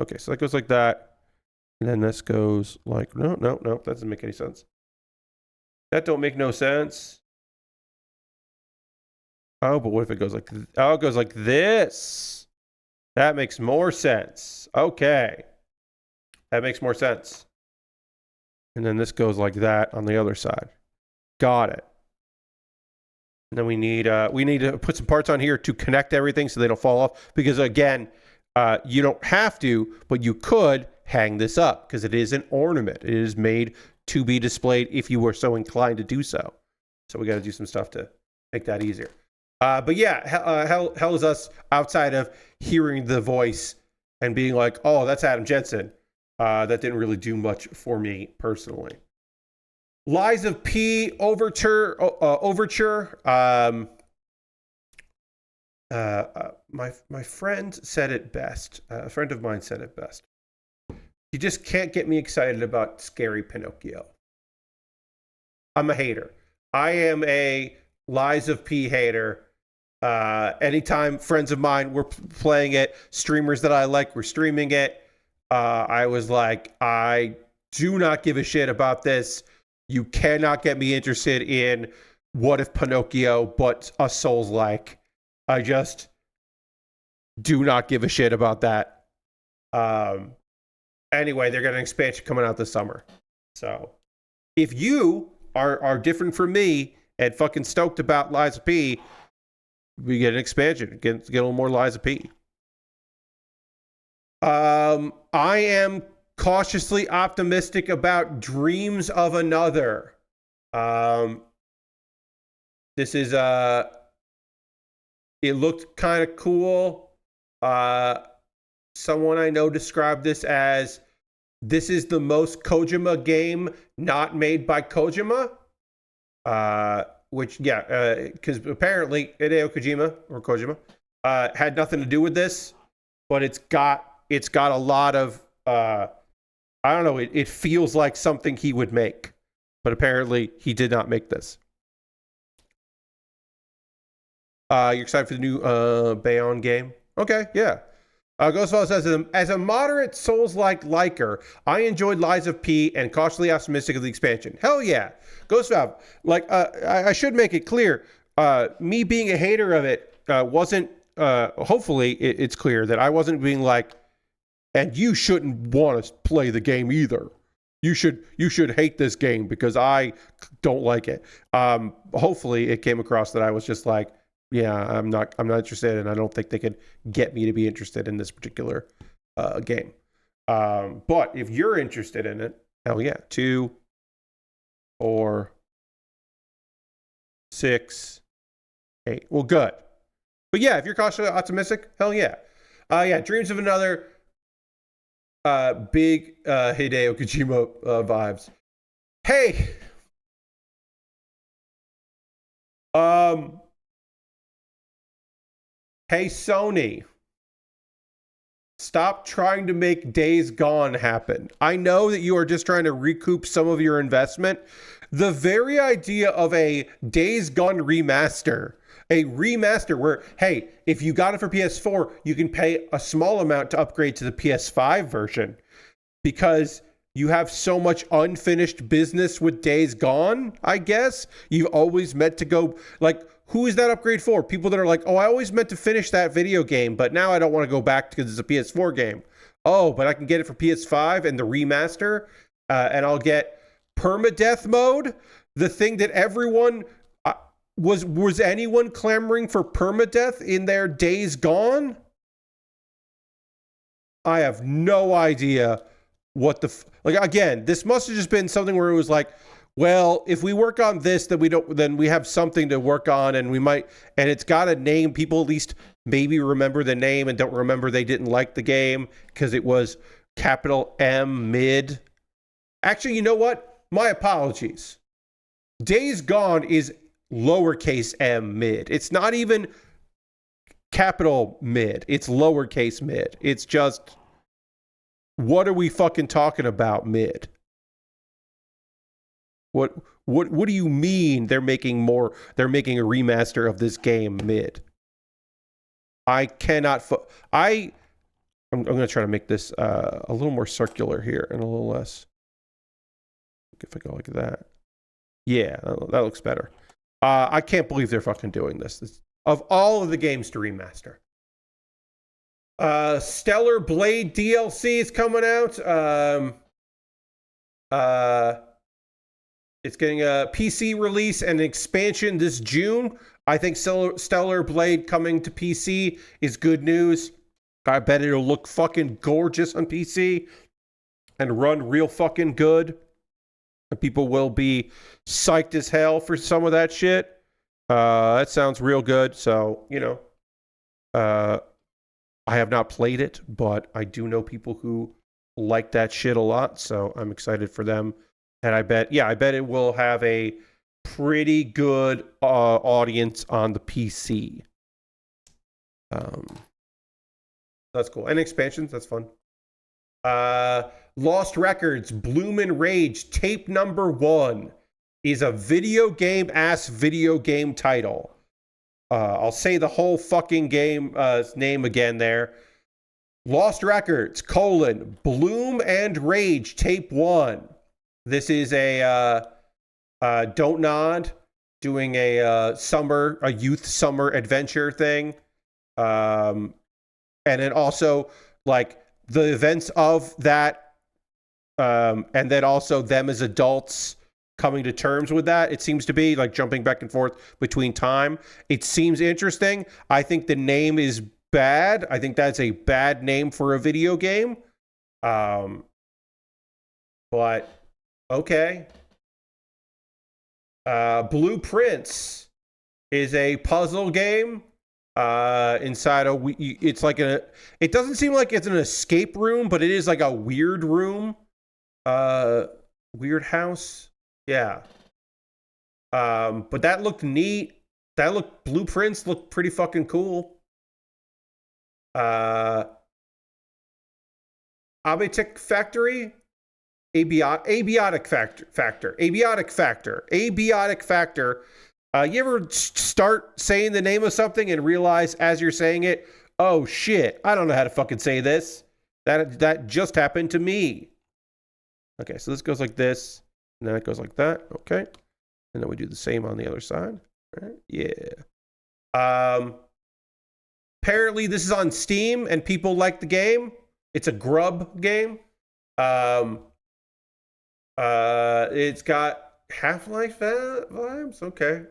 Okay, so that goes like that, and then this goes like no, that doesn't make any sense. That don't make no sense. Oh, but what if it goes like it goes like this? That makes more sense. Okay, that makes more sense. And then this goes like that on the other side. Got it. And then we need to put some parts on here to connect everything so they don't fall off. Because again, you don't have to, but you could hang this up because it is an ornament. It is made to be displayed if you were so inclined to do so. So we got to do some stuff to make that easier. But yeah, Hell Is Us, outside of hearing the voice and being like, oh, that's Adam Jensen, that didn't really do much for me personally. Lies of P Overture. My friend said it best. A friend of mine said it best. You just can't get me excited about scary Pinocchio. I'm a hater. I am a Lies of P hater. Anytime friends of mine were playing it, streamers that I like were streaming it, I was like, I do not give a shit about this. You cannot get me interested in What If Pinocchio, but a Souls-like. I just do not give a shit about that. Anyway, they're getting an expansion coming out this summer. So if you are different from me and fucking stoked about Lies of P, we get an expansion. Get a little more Lies of P. I am cautiously optimistic about Dreams of Another. This is it looked kind of cool. Someone I know described this as, this is the most Kojima game not made by Kojima. Which, yeah, because apparently Hideo Kojima had nothing to do with this, but it's got a lot of I don't know. It feels like something he would make, but apparently he did not make this. You're excited for the new Bayon game? Okay, yeah. Ghostfall says, as a moderate Souls-like liker, I enjoyed Lies of P and cautiously optimistic of the expansion. Hell yeah. Ghostfall, like, I should make it clear, me being a hater of it wasn't, hopefully it's clear that I wasn't being like, and you shouldn't want to play the game either. You should hate this game because I don't like it. Hopefully it came across that I was just like, yeah, I'm not interested, and I don't think they could get me to be interested in this particular game. But if you're interested in it, hell yeah, 2, 4, 6, 8. Well, good. But yeah, if you're cautiously optimistic, hell yeah. Yeah, dreams of another big Hideo Kojima vibes. Hey, hey Sony, stop trying to make Days Gone happen. I know that you are just trying to recoup some of your investment. The very idea of a Days Gone remaster, a remaster where, hey, if you got it for PS4, you can pay a small amount to upgrade to the PS5 version because you have so much unfinished business with Days Gone, I guess. You've always meant to go, like, who is that upgrade for? People that are like, oh, I always meant to finish that video game, but now I don't want to go back because it's a PS4 game. Oh, but I can get it for PS5 and the remaster, and I'll get permadeath mode, the thing that everyone was anyone clamoring for permadeath in their Days Gone? I have no idea what the like. Again, this must have just been something where it was like, well, if we work on this, then we have something to work on, and we might, and it's got a name. People at least maybe remember the name and don't remember they didn't like the game because it was capital M mid. Actually, you know what? My apologies. Days Gone is lowercase m mid. It's not even capital mid. It's lowercase mid. It's just, what are we fucking talking about mid? What do you mean they're making a remaster of this game mid? I cannot I'm going to try to make this a little more circular here and a little less. If I go like that. Yeah, that looks better. I can't believe they're fucking doing this. Of all of the games to remaster. Stellar Blade DLC is coming out. It's getting a PC release and an expansion this June. I think Stellar Blade coming to PC is good news. I bet it'll look fucking gorgeous on PC and run real fucking good. And people will be psyched as hell for some of that shit. That sounds real good. So, you know, I have not played it, but I do know people who like that shit a lot. So I'm excited for them. And I bet it will have a pretty good audience on the PC. That's cool. And expansions, that's fun. Lost Records, Bloomin' Rage, tape number 1 is a video game title. I'll say the whole fucking game name again there. Lost Records, Bloom and Rage, tape 1. This is a Don't Nod doing a youth summer adventure thing. And then also like the events of that, and then also them as adults coming to terms with that. It seems to be like jumping back and forth between time. It seems interesting. I think the name is bad. I think that's a bad name for a video game. But okay. Blueprints is a puzzle game. Inside it's like it doesn't seem like it's an escape room, but it is like a weird room. Weird house. Yeah. But that looked neat. Blueprints looked pretty fucking cool. Abitic Factory? Abiotic Factor. You ever start saying the name of something and realize as you're saying it, oh shit, I don't know how to fucking say this. That just happened to me. Okay, so this goes like this, and then it goes like that. Okay. And then we do the same on the other side. All right. Yeah. Apparently this is on Steam and people like the game. It's a grub game. It's got Half-Life vibes. Okay.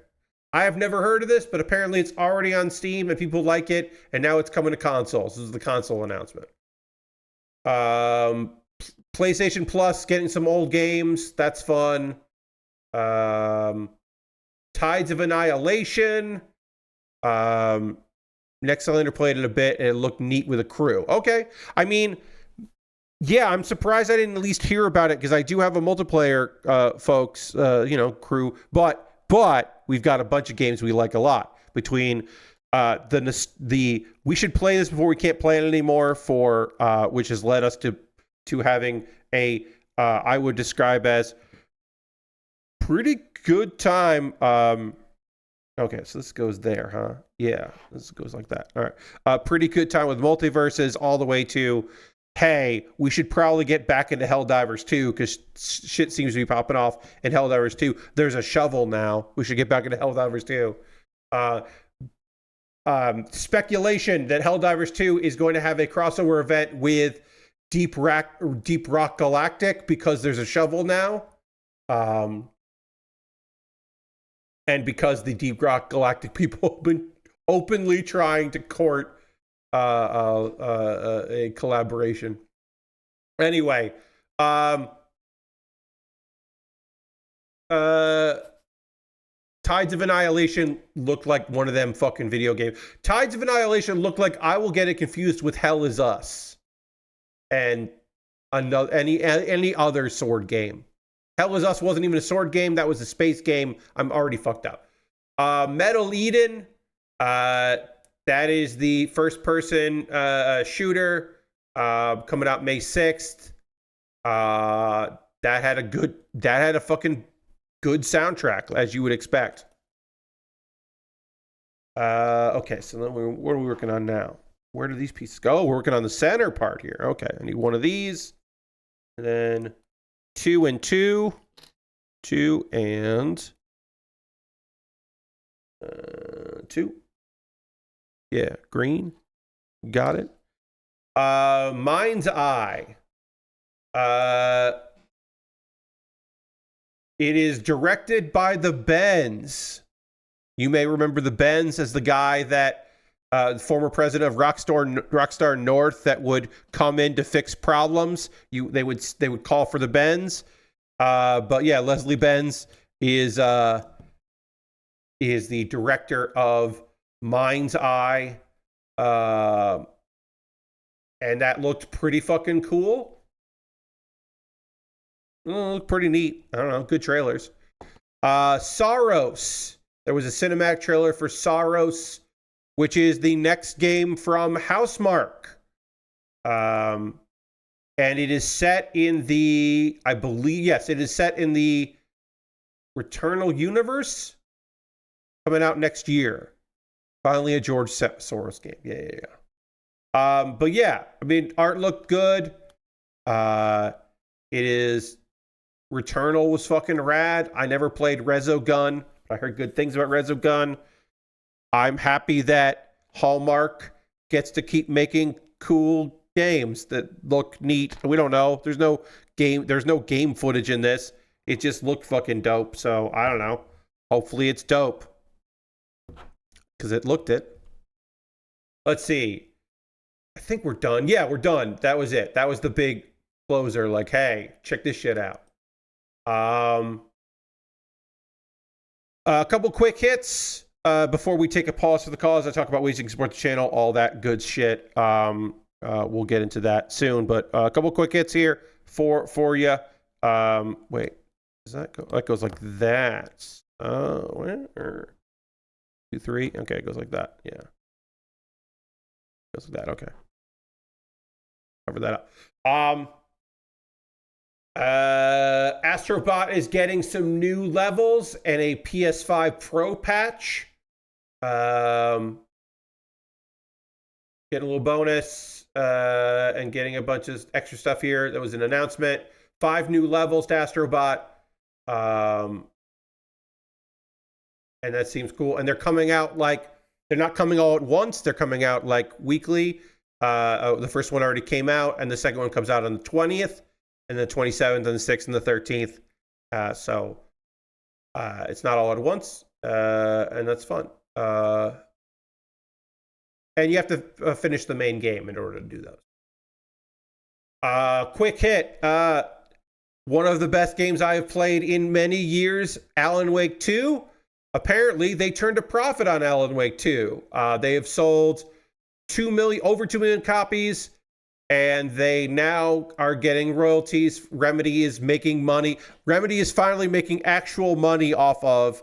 I have never heard of this, but apparently it's already on Steam and people like it, and now it's coming to consoles. This is the console announcement. PlayStation Plus getting some old games. That's fun. Tides of Annihilation. Next Cylinder played it a bit and it looked neat with a crew. Okay. I mean, yeah, I'm surprised I didn't at least hear about it because I do have a multiplayer folks, crew, but we've got a bunch of games we like a lot between the we should play this before we can't play it anymore for which has led us to having a I would describe as pretty good time. Okay, so this goes there, huh? Yeah, this goes like that. All right. Pretty good time with multiverses all the way to, hey, we should probably get back into Helldivers 2 because shit seems to be popping off in Helldivers 2. There's a shovel now. We should get back into Helldivers 2. Speculation that Helldivers 2 is going to have a crossover event with Deep Rock Galactic because there's a shovel now. And because the Deep Rock Galactic people have been openly trying to court a collaboration. Anyway, Tides of Annihilation looked like one of them fucking video games. Tides of Annihilation looked like I will get it confused with Hell Is Us and any other sword game. Hell Is Us wasn't even a sword game. That was a space game. I'm already fucked up. Metal Eden. That is the first-person shooter coming out May 6th. That had a fucking good soundtrack, as you would expect. Okay, so then what are we working on now? Where do these pieces go? We're working on the center part here. Okay, I need one of these. And then 2 and 2. 2 and 2. Yeah, green. Got it. Mind's Eye. It is directed by the Bens. You may remember the Bens as the guy that former president of Rockstar North that would come in to fix problems. They would call for the Bens. But yeah, Leslie Benz is the director of Mind's Eye. And that looked pretty fucking cool. Looked pretty neat. I don't know. Good trailers. Saros. There was a cinematic trailer for Saros, which is the next game from Housemarque. And it is set in the, I believe, yes, it is set in the Returnal universe, coming out next year. Finally, a George Soros game. Yeah. But yeah, I mean, art looked good. It is, Returnal was fucking rad. I never played Resogun. I heard good things about Resogun. I'm happy that Hallmark gets to keep making cool games that look neat. We don't know. There's no game footage in this. It just looked fucking dope. So I don't know. Hopefully it's dope. Because it looked it. Let's see. I think we're done. Yeah, we're done. That was it. That was the big closer. Like, hey, check this shit out. A couple quick hits before we take a pause for the cause. I talk about ways you can support the channel, all that good shit. We'll get into that soon, but a couple quick hits here for you. Wait, does that go? That goes like that. Where? 2, 3. Okay, it goes like that. Yeah, goes like that. Okay, cover that up. Astrobot is getting some new levels and a PS5 Pro patch. Getting a little bonus and getting a bunch of extra stuff here. That was an announcement. 5 new levels to Astrobot. And that seems cool. And they're coming out like, they're not coming all at once. They're coming out like weekly. The first one already came out, and the second one comes out on the 20th, and the 27th, and the 6th, and the 13th. So it's not all at once, and that's fun. And you have to finish the main game in order to do those. Quick hit. One of the best games I have played in many years, Alan Wake 2. Apparently, they turned a profit on Alan Wake 2. They have sold over 2 million copies, and they now are getting royalties. Remedy is making money. Remedy is finally making actual money off of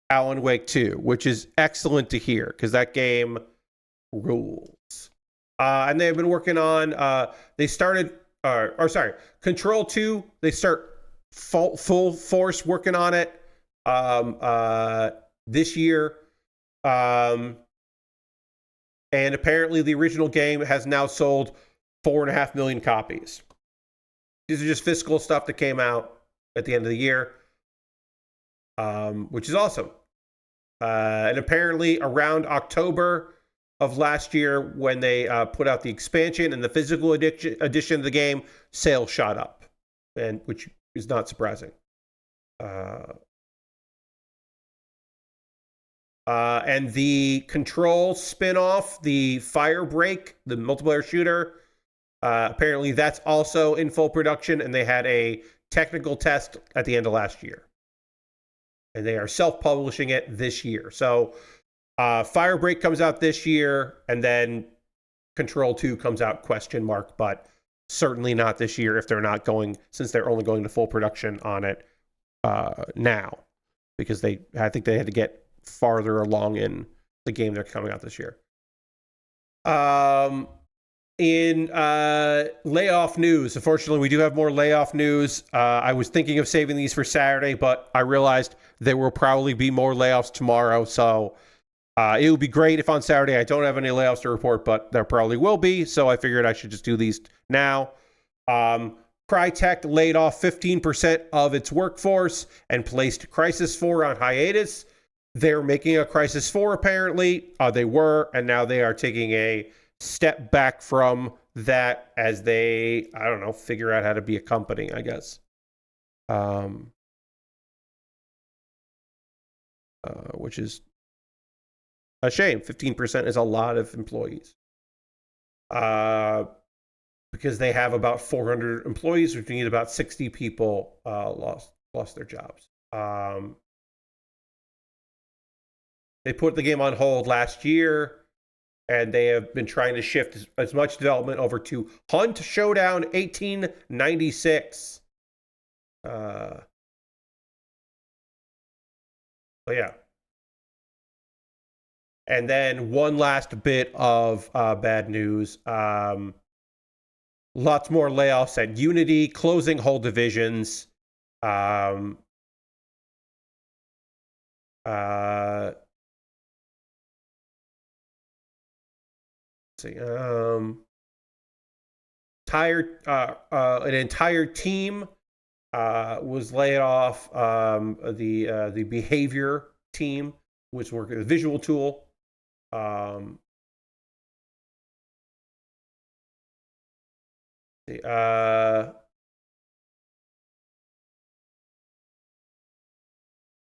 Alan Wake 2, which is excellent to hear, because that game rules. And they've been working on, they started, Control 2, they start full force working on it this year. And apparently the original game has now sold 4.5 million copies. These are just fiscal stuff that came out at the end of the year, which is awesome. And apparently around October of last year, when they put out the expansion and the physical edition of the game, sales shot up, and which is not surprising. And the Control spin-off, the Firebreak, the multiplayer shooter, apparently that's also in full production, and they had a technical test at the end of last year. And they are self-publishing it this year. So Firebreak comes out this year, and then Control 2 comes out, ? But certainly not this year if they're not going, since they're only going to full production on it now. Because I think they had to get farther along in the game they're coming out this year. In layoff news, unfortunately, we do have more layoff news. I was thinking of saving these for Saturday, but I realized there will probably be more layoffs tomorrow. So it would be great if on Saturday I don't have any layoffs to report, but there probably will be. So I figured I should just do these now. Crytek laid off 15% of its workforce and placed Crisis 4 on hiatus. They're making a Crisis 4, apparently. They were, and now they are taking a step back from that as they, I don't know, figure out how to be a company, I guess. Which is a shame. 15% is a lot of employees. Because they have about 400 employees, which means about 60 people lost their jobs. They put the game on hold last year, and they have been trying to shift as much development over to Hunt Showdown 1896. But yeah. And then one last bit of bad news. Lots more layoffs at Unity, closing whole divisions. An entire team was laid off. The behavior team, which worked with a visual tool. A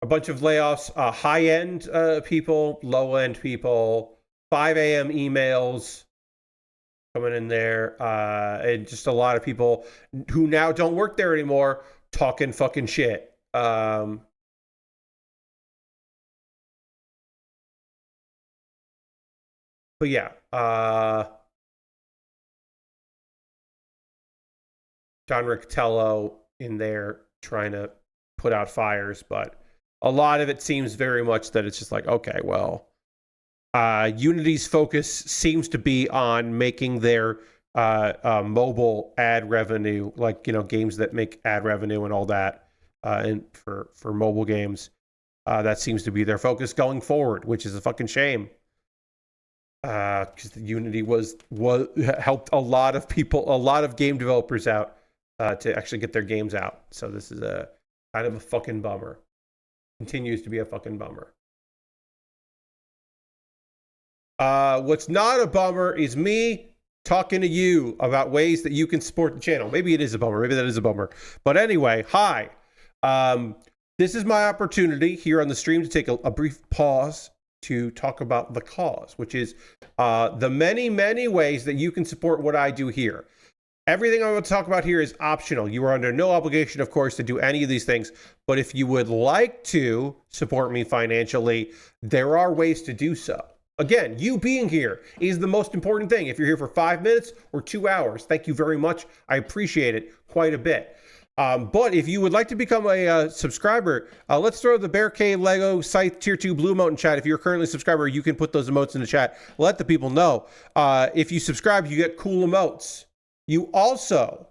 bunch of layoffs, high-end people, low-end people, 5 a.m. emails coming in there, and just a lot of people who now don't work there anymore talking fucking shit. But yeah, John Riccatello in there trying to put out fires, but a lot of it seems very much that it's just like, okay, well, Unity's focus seems to be on making their mobile ad revenue, like, games that make ad revenue and all that, and for mobile games. That seems to be their focus going forward, which is a fucking shame. Because Unity was helped a lot of people, a lot of game developers out to actually get their games out. So this is a kind of a fucking bummer. Continues to be a fucking bummer. What's not a bummer is me talking to you about ways that you can support the channel. Maybe it is a bummer. Maybe that is a bummer. But anyway, hi. This is my opportunity here on the stream to take a brief pause to talk about the cause, which is the many, many ways that you can support what I do here. Everything I'm going to talk about here is optional. You are under no obligation, of course, to do any of these things. But if you would like to support me financially, there are ways to do so. Again, you being here is the most important thing. If you're here for 5 minutes or 2 hours, thank you very much. I appreciate it quite a bit. But if you would like to become a subscriber, let's throw the Bear Cave Lego Scythe Tier 2 Blue Emote in chat. If you're currently a subscriber, you can put those emotes in the chat. Let the people know. If you subscribe, you get cool emotes. You also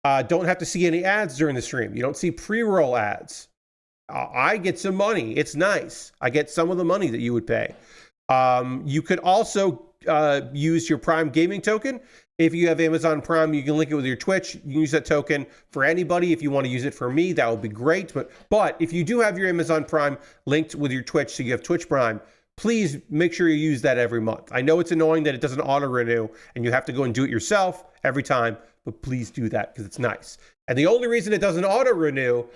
don't have to see any ads during the stream. You don't see pre-roll ads. I get some money. It's nice. I get some of the money that you would pay. You could also use your Prime Gaming token. If you have Amazon Prime, you can link it with your Twitch. You can use that token for anybody. If you want to use it for me, that would be great. But if you do have your Amazon Prime linked with your Twitch, so you have Twitch Prime, please make sure you use that every month. I know it's annoying that it doesn't auto-renew and you have to go and do it yourself every time, but please do that because it's nice. And the only reason it doesn't auto-renew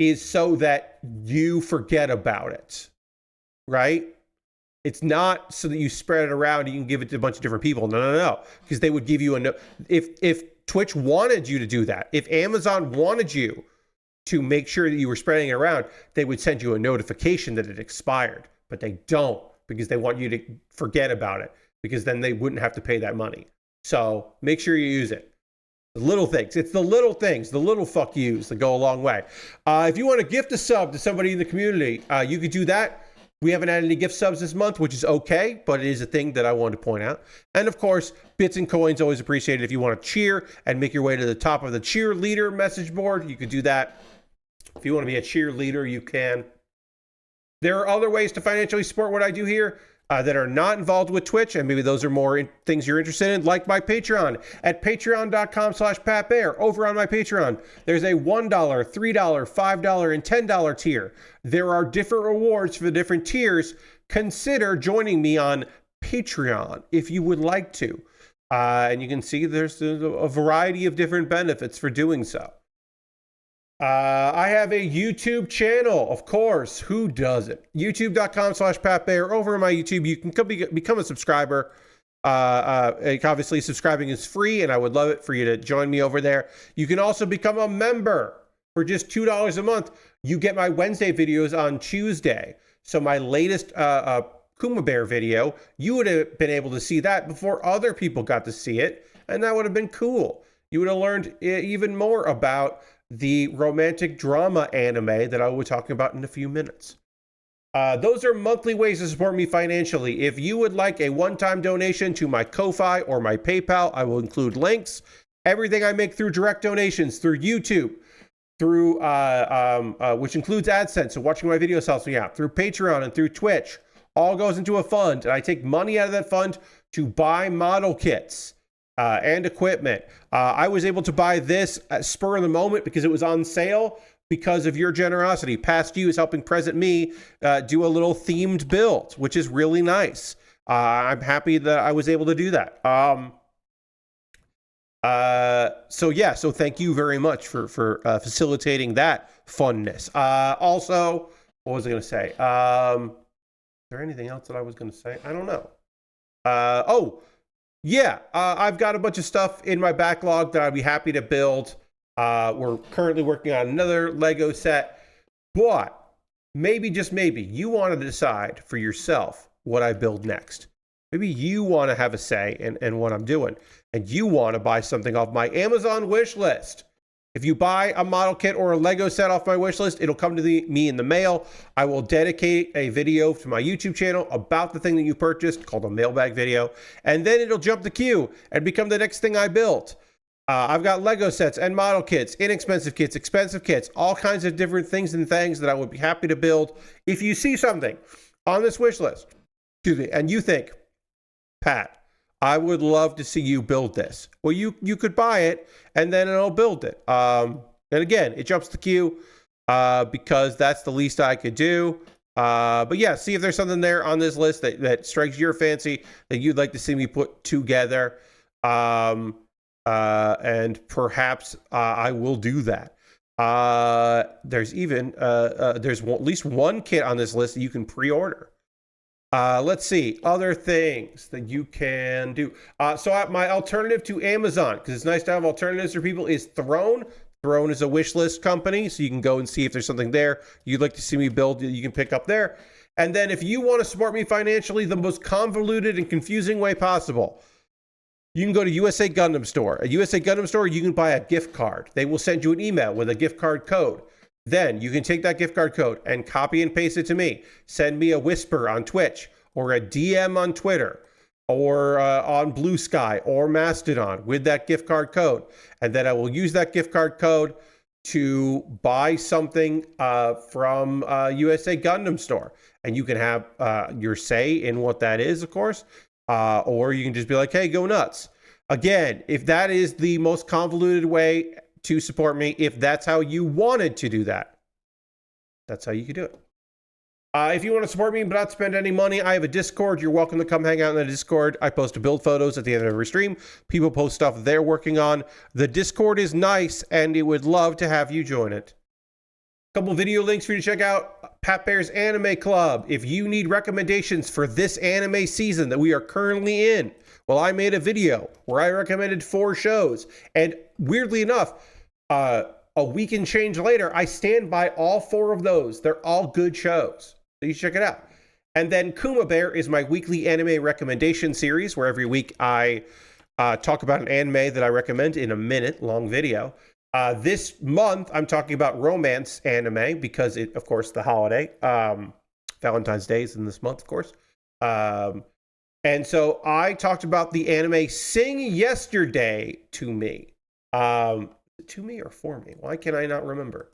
is so that you forget about it, right? It's not so that you spread it around and you can give it to a bunch of different people. No. Because they would give you if Twitch wanted you to do that, if Amazon wanted you to make sure that you were spreading it around, they would send you a notification that it expired. But they don't, because they want you to forget about it, because then they wouldn't have to pay that money. So make sure you use it. The little things. It's the little things, the little fuck yous that go a long way. If you want to gift a sub to somebody in the community, you could do that. We haven't had any gift subs this month, which is okay, but it is a thing that I wanted to point out. And of course, bits and coins always appreciated. If you want to cheer and make your way to the top of the cheerleader message board, you could do that. If you want to be a cheerleader, you can. There are other ways to financially support what I do here that are not involved with Twitch, and maybe those are more things you're interested in, like my Patreon at patreon.com/PatBear. Over on my Patreon, there's a $1, $3, $5, and $10 tier. There are different rewards for the different tiers. Consider joining me on Patreon if you would like to. And you can see there's a variety of different benefits for doing so. I have a YouTube channel, of course. Who doesn't? YouTube.com/PatBear. Over on my YouTube, you can become a subscriber. Obviously, subscribing is free, and I would love it for you to join me over there. You can also become a member for just $2 a month. You get my Wednesday videos on Tuesday. So my latest Kuma Baer video, you would have been able to see that before other people got to see it, and that would have been cool. You would have learned even more about the romantic drama anime that I will be talking about in a few minutes. Those are monthly ways to support me financially. If you would like a one-time donation to my Ko-Fi or my PayPal, I will include links. Everything I make through direct donations, through YouTube, through which includes AdSense, so watching my videos helps me out, through Patreon and through Twitch, all goes into a fund, and I take money out of that fund to buy model kits and equipment. I was able to buy this at spur of the moment because it was on sale because of your generosity. Past you is helping present me do a little themed build, which is really nice. I'm happy that I was able to do that. So thank you very much for facilitating that funness. Also, what was I going to say? Is there anything else that I was going to say? I don't know. I've got a bunch of stuff in my backlog that I'd be happy to build. We're currently working on another Lego set, but maybe, just maybe, you want to decide for yourself what I build next. Maybe you want to have a say in what I'm doing, and you want to buy something off my Amazon wish list. If you buy a model kit or a Lego set off my wish list, it'll come to me in the mail. I will dedicate a video to my YouTube channel about the thing that you purchased, called a mailbag video, and then it'll jump the queue and become the next thing I built. I've got Lego sets and model kits, inexpensive kits, expensive kits, all kinds of different things that I would be happy to build. If you see something on this wish list, excuse me, and you think, Pat, I would love to see you build this. Well, you could buy it, and then it'll build it. And again, it jumps the queue because that's the least I could do. But yeah, see if there's something there on this list that strikes your fancy that you'd like to see me put together. And perhaps I will do that. There's even there's at least one kit on this list that you can pre-order. Let's see other things that you can do. So my alternative to Amazon, because it's nice to have alternatives for people, is Throne. Throne is a wish list company, so you can go and see if there's something there you'd like to see me build that you can pick up there. And then if you want to support me financially the most convoluted and confusing way possible, you can go to USA Gundam Store. At USA Gundam Store, you can buy a gift card. They will send you an email with a gift card code. Then you can take that gift card code and copy and paste it to me. Send me a whisper on Twitch or a DM on Twitter or on Blue Sky or Mastodon with that gift card code. And then I will use that gift card code to buy something from USA Gundam Store. And you can have your say in what that is, of course. Or you can just be like, hey, go nuts. Again, if that is the most convoluted way to support me, if that's how you wanted to do that, that's how you could do it. If you want to support me but not spend any money, I have a Discord. You're welcome to come hang out in the Discord. I post build photos at the end of every stream. People post stuff they're working on. The Discord is nice, and it would love to have you join it. A couple video links for you to check out. Pat Baer's Anime Club. If you need recommendations for this anime season that we are currently in, well, I made a video where I recommended 4 shows. And weirdly enough, a week and change later, I stand by all 4 of those. They're all good shows. So you should check it out. And then Kuma Baer is my weekly anime recommendation series, where every week I talk about an anime that I recommend in a minute-long video. This month, I'm talking about romance anime because it, of course, the holiday. Valentine's Day is in this month, of course. And so I talked about the anime Sing Yesterday to Me. To me or for me? Why can I not remember?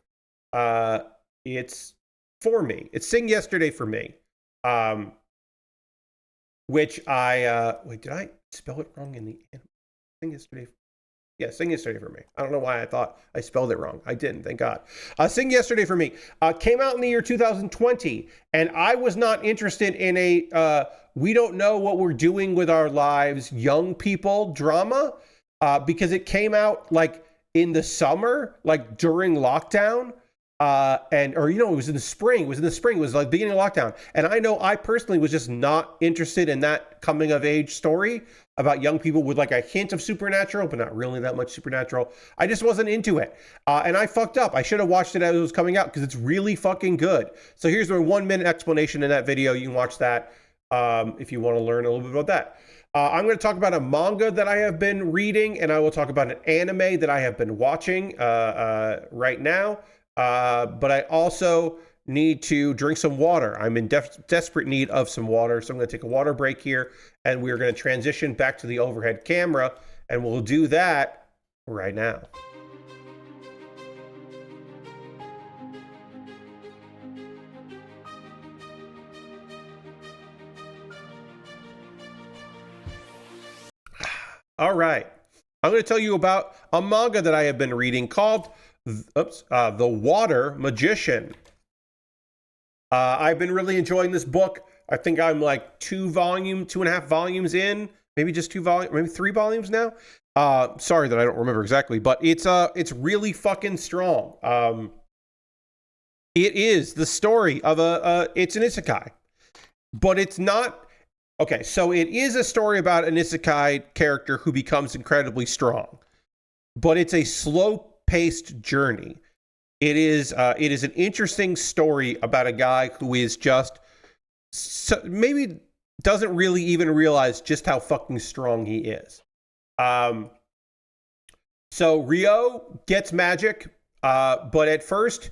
It's for me. It's Sing Yesterday for me. Which I, wait, did I spell it wrong in the anime? Sing Yesterday. Yeah, Sing Yesterday for Me. I don't know why I thought I spelled it wrong. I didn't, thank God. Sing Yesterday for Me came out in the year 2020, and I was not interested in a we don't know what we're doing with our lives young people drama because it came out like in the summer, like during lockdown. It was in the spring. It was like beginning of lockdown. And I know I personally was just not interested in that coming of age story about young people with like a hint of supernatural, but not really that much supernatural. I just wasn't into it. And I fucked up. I should have watched it as it was coming out because it's really fucking good. So here's my 1-minute explanation in that video. You can watch that if you want to learn a little bit about that. I'm going to talk about a manga that I have been reading, and I will talk about an anime that I have been watching right now. But I also need to drink some water. I'm in desperate need of some water, so I'm going to take a water break here, and we're going to transition back to the overhead camera, and we'll do that right now. All right. I'm going to tell you about a manga that I have been reading called The Water Magician. I've been really enjoying this book. I think I'm like 2.5 volumes in, maybe just 2 volumes, maybe 3 volumes now. Sorry that I don't remember exactly, but it's really fucking strong. It is the story of it's an isekai, but it's not. Okay, so it is a story about an isekai character who becomes incredibly strong, but it's a slow-paced journey. It is an interesting story about a guy who is just maybe doesn't really even realize just how fucking strong he is. So Ryo gets magic, but at first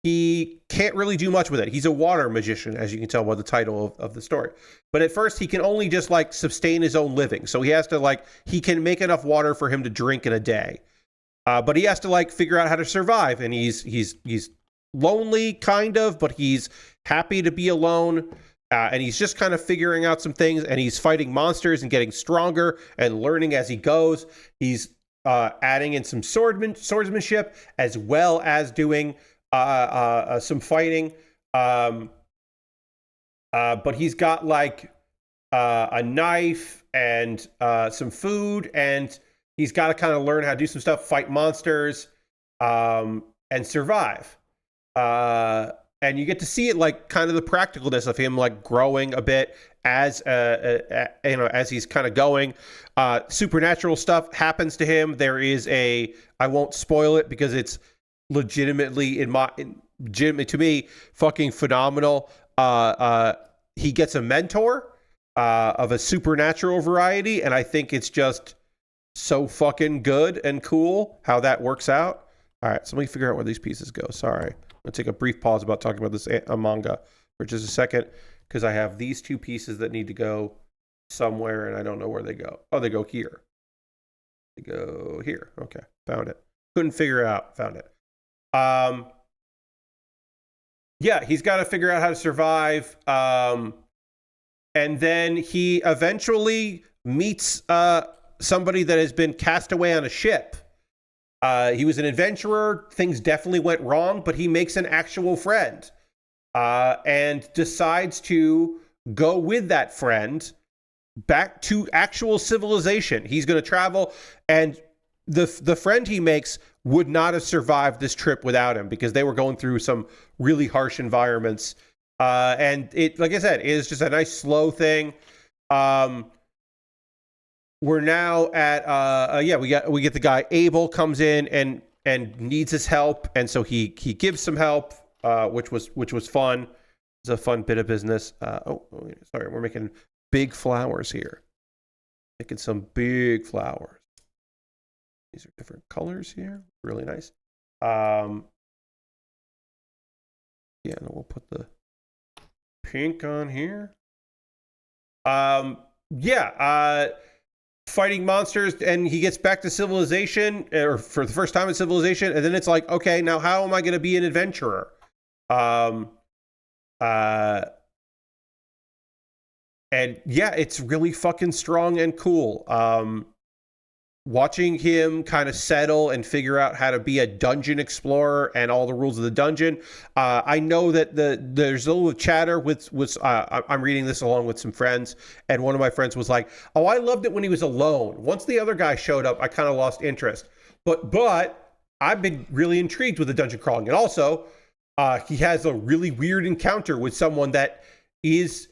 he can't really do much with it. He's a water magician, as you can tell by the title of the story. But at first he can only just like sustain his own living. So he has to like, he can make enough water for him to drink in a day. But he has to like figure out how to survive. And he's lonely kind of, but he's happy to be alone. And he's just kind of figuring out some things, and he's fighting monsters and getting stronger and learning as he goes. He's adding in some swordsmanship as well as doing some fighting. But he's got like a knife and some food, and he's got to kind of learn how to do some stuff, fight monsters, and survive. And you get to see it, like kind of the practicalness of him like growing a bit as as he's kind of going. Supernatural stuff happens to him. There is I won't spoil it because it's legitimately to me fucking phenomenal. He gets a mentor of a supernatural variety, and I think it's just so fucking good and cool how that works out. All right, so let me figure out where these pieces go. Sorry. I'm going to take a brief pause about talking about this manga for just a second, because I have these two pieces that need to go somewhere, and I don't know where they go. Oh, they go here. They go here. Okay, found it. Couldn't figure it out. Found it. Yeah, he's got to figure out how to survive. And then he eventually meets somebody that has been cast away on a ship. He was an adventurer. Things definitely went wrong, but he makes an actual friend and decides to go with that friend back to actual civilization. He's going to travel, and the friend he makes would not have survived this trip without him, because they were going through some really harsh environments. And it, like I said, is just a nice slow thing. We're now at we get the guy Abel comes in and needs his help, and so he gives some help, which was fun. It's a fun bit of business. Sorry, we're making big flowers here. Making some big flowers. These are different colors here. Really nice. And we'll put the pink on here. Fighting monsters, and he gets back to civilization, or for the first time in civilization, and then it's like, okay, now how am I going to be an adventurer? And yeah, it's really fucking strong and cool. Watching him kind of settle and figure out how to be a dungeon explorer and all the rules of the dungeon. I know that there's a little chatter with I'm reading this along with some friends, and one of my friends was like, "Oh, I loved it when he was alone. Once the other guy showed up, I kind of lost interest." But I've been really intrigued with the dungeon crawling, and also he has a really weird encounter with someone that is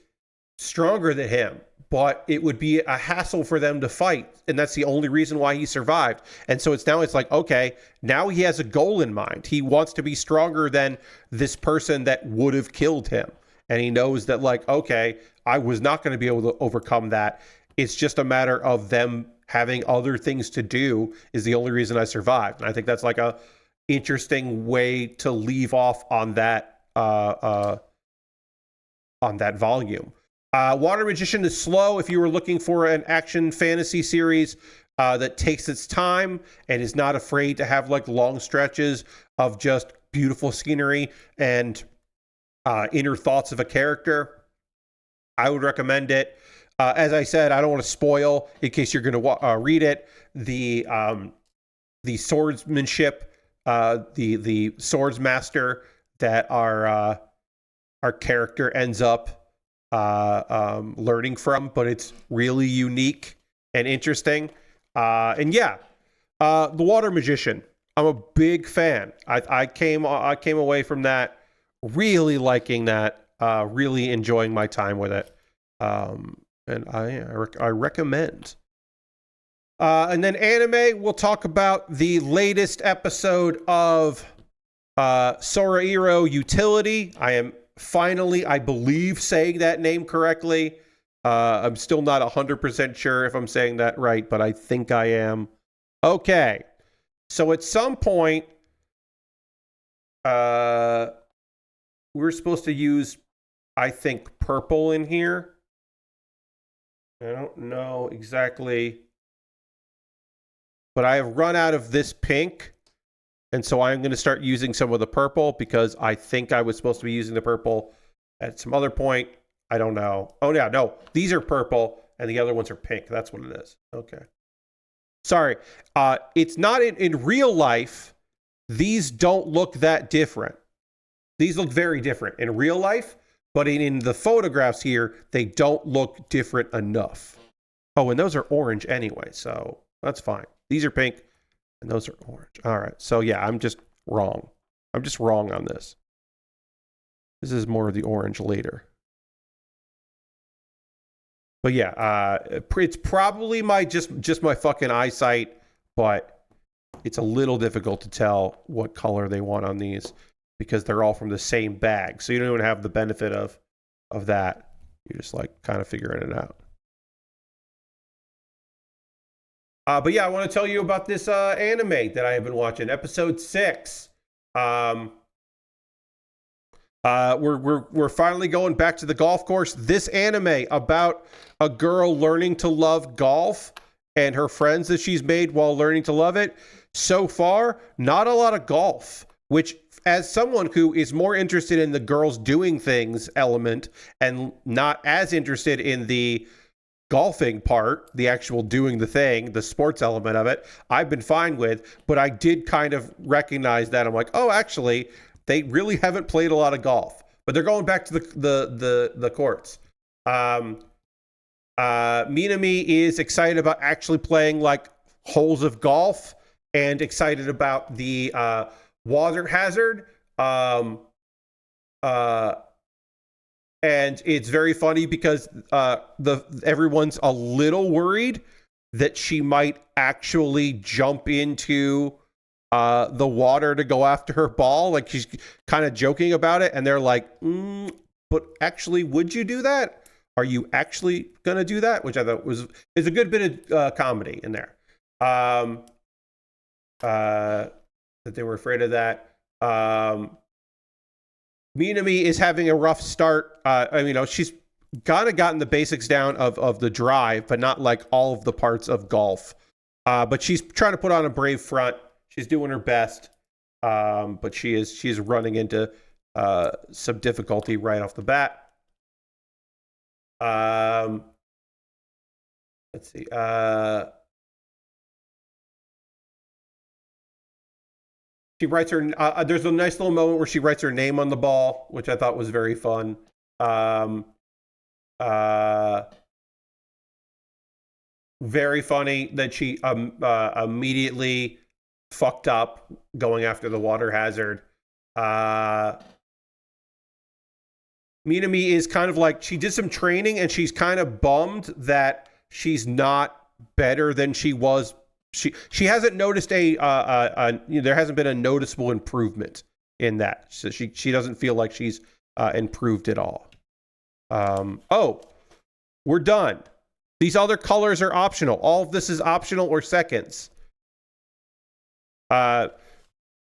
stronger than him, but it would be a hassle for them to fight, and that's the only reason why he survived. And so it's like, okay, now he has a goal in mind. He wants to be stronger than this person that would have killed him, and he knows that, like, okay, I was not going to be able to overcome that. It's just a matter of them having other things to do is the only reason I survived. And I think that's like a interesting way to leave off on that volume. Water Magician is slow if you were looking for an action fantasy series that takes its time and is not afraid to have like long stretches of just beautiful scenery and inner thoughts of a character. I would recommend it. As I said, I don't want to spoil in case you're going to read it. The swordsmanship, the swords master that our character ends up learning from, but it's really unique and interesting. The Water Magician, I'm a big fan. I came away from that really liking that, really enjoying my time with it, and I recommend. And then anime, we'll talk about the latest episode of Sorairo Utility. I am finally, I believe, saying that name correctly. I'm still not 100% sure if I'm saying that right, but I think I am. Okay. So at some point, we're supposed to use, I think, purple in here. I don't know exactly, but I have run out of this pink, and so I'm going to start using some of the purple because I think I was supposed to be using the purple at some other point. I don't know. Oh, yeah, no. These are purple, and the other ones are pink. That's what it is. Okay. Sorry. It's not in real life. These don't look that different. These look very different in real life, but in the photographs here, they don't look different enough. Oh, and those are orange anyway, so that's fine. These are pink, and those are orange. All right. So, yeah, I'm just wrong. I'm just wrong on this. This is more of the orange later. But yeah, it's probably just my fucking eyesight, but it's a little difficult to tell what color they want on these because they're all from the same bag. So you don't even have the benefit of that. You're just like kind of figuring it out. But yeah, I want to tell you about this anime that I have been watching, episode 6. We're finally going back to the golf course. This anime about a girl learning to love golf and her friends that she's made while learning to love it. So far, not a lot of golf, which as someone who is more interested in the girls doing things element and not as interested in the golfing part, the actual doing the thing, the sports element of it, I've been fine with, but I did kind of recognize that. I'm like, oh, actually, they really haven't played a lot of golf, but they're going back to the courts. Minami is excited about actually playing like holes of golf and excited about the water hazard. And it's very funny because everyone's a little worried that she might actually jump into the water to go after her ball. Like she's kind of joking about it, and they're like, but actually, would you do that? Are you actually gonna do that? Which I thought is a good bit of comedy in there. That they were afraid of that. Minami is having a rough start. She's kind of gotten the basics down of the drive, but not like all of the parts of golf. But she's trying to put on a brave front. She's doing her best, but she's running into some difficulty right off the bat. Let's see. She writes her. There's a nice little moment where she writes her name on the ball, which I thought was very fun. Very funny that she immediately fucked up going after the water hazard. Minami is kind of like, she did some training and she's kind of bummed that she's not better than she was. She hasn't noticed there hasn't been a noticeable improvement in that. So she doesn't feel like she's improved at all. Oh, we're done. These other colors are optional. All of this is optional or seconds.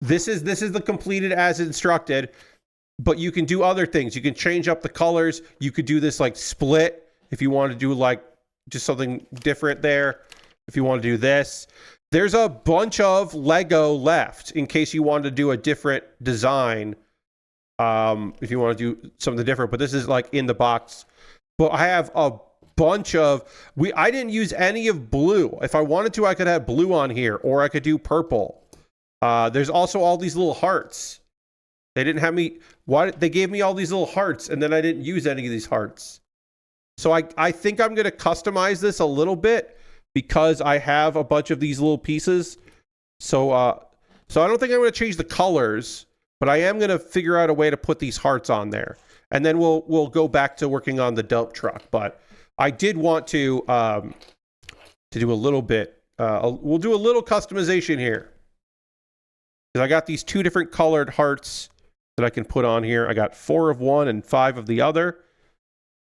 This is the completed as instructed, but you can do other things. You can change up the colors. You could do this like split if you want to do like just something different there. If you want to do this, there's a bunch of Lego left in case you want to do a different design. If you want to do something different, but this is like in the box. But I have a bunch of, I didn't use any of blue. If I wanted to, I could have blue on here, or I could do purple. There's also all these little hearts. They didn't have me, they gave me all these little hearts, and then I didn't use any of these hearts. So I think I'm going to customize this a little bit because I have a bunch of these little pieces. So I don't think I'm going to change the colors, but I am going to figure out a way to put these hearts on there. And then we'll go back to working on the dump truck. But I did want to do a little bit. We'll do a little customization here. Because I got these 2 different colored hearts that I can put on here. I got 4 of one and 5 of the other.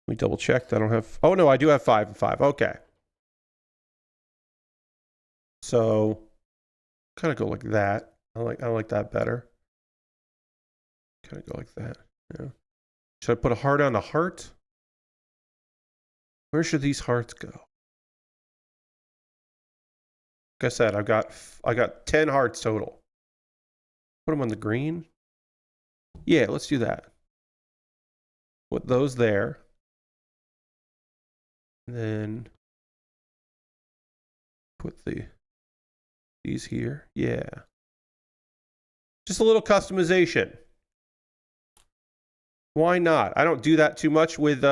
We double checked. I don't have... Oh, no, I do have 5 and 5. Okay. So, kind of go like that. I like that better. Kind of go like that. Yeah. Should I put a heart on a heart? Where should these hearts go? Like I said, I got 10 hearts total. Put them on the green. Yeah, let's do that. Put those there. And then put these here. Yeah. Just a little customization. Why not? I don't do that too much with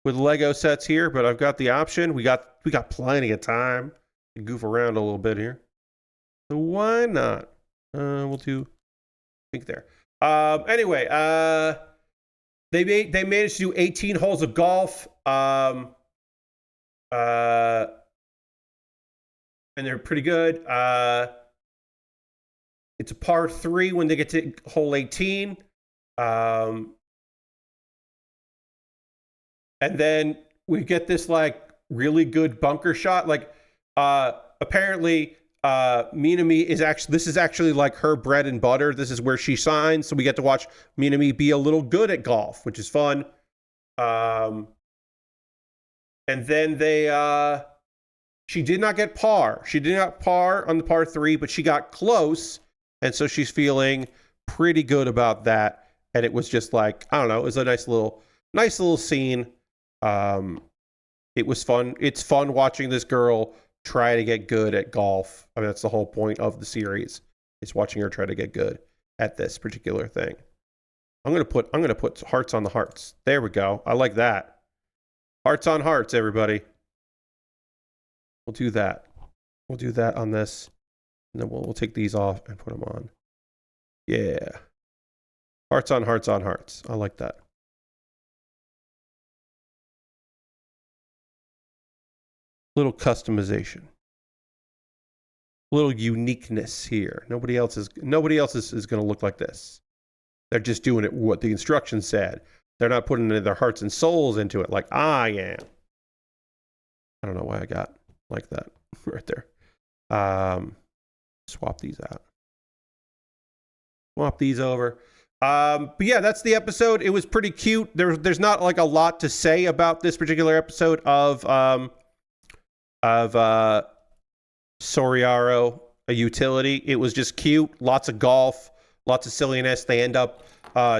Lego sets here, but I've got the option. We got plenty of time to goof around a little bit here. So why not? We'll do pink there. Anyway, they managed to do 18 holes of golf. And they're pretty good. It's a par 3 when they get to hole 18. And then we get this like really good bunker shot. Like apparently Minami this is actually like her bread and butter. This is where she shines. So we get to watch Minami be a little good at golf, which is fun. And then she did not get par. She did not par on the par 3, but she got close. And so she's feeling pretty good about that. And it was just like, I don't know, it was a nice little scene. It was fun. It's fun watching this girl try to get good at golf. I mean, that's the whole point of the series, is watching her try to get good at this particular thing. I'm gonna put hearts on the hearts. There we go. I like that. Hearts on hearts, everybody. We'll do that. We'll do that on this, and then we'll take these off and put them on. Yeah. Hearts on hearts on hearts. I like that. Little customization, little uniqueness here. Nobody else is going to look like this. They're just doing it what the instructions said. They're not putting their hearts and souls into it like I am. I don't know why I got like that right there. Swap these out. Swap these over. But yeah, that's the episode. It was pretty cute. There's not like a lot to say about this particular episode of Sorairo, a utility. It was just cute. Lots of golf, lots of silliness. They end up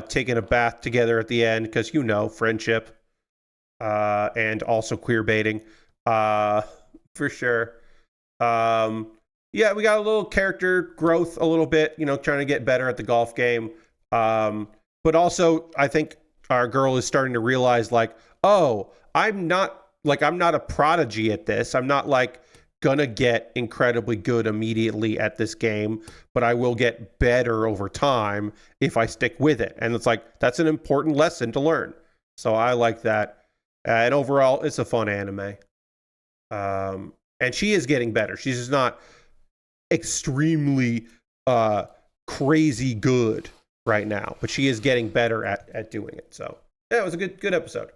taking a bath together at the end because, you know, friendship, and also queer baiting, for sure. Yeah, we got a little character growth a little bit, you know, trying to get better at the golf game. But also I think our girl is starting to realize like, oh, I'm not a prodigy at this. I'm not like gonna get incredibly good immediately at this game, but I will get better over time if I stick with it. And it's like, that's an important lesson to learn. So I like that. And overall, it's a fun anime. And she is getting better. She's just not extremely crazy good right now, but she is getting better at doing it. So yeah, it was a good episode.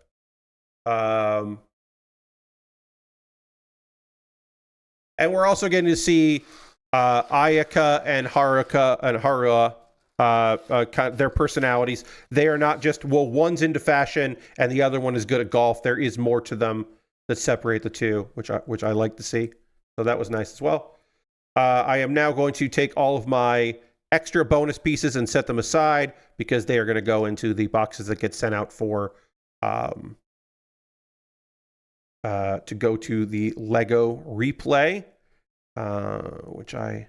And we're also getting to see Ayaka and Harua, kind of their personalities. They are not just, well, one's into fashion and the other one is good at golf. There is more to them that separate the two, which I like to see. So that was nice as well. I am now going to take all of my extra bonus pieces and set them aside because they are going to go into the boxes that get sent out for to go to the Lego replay, which I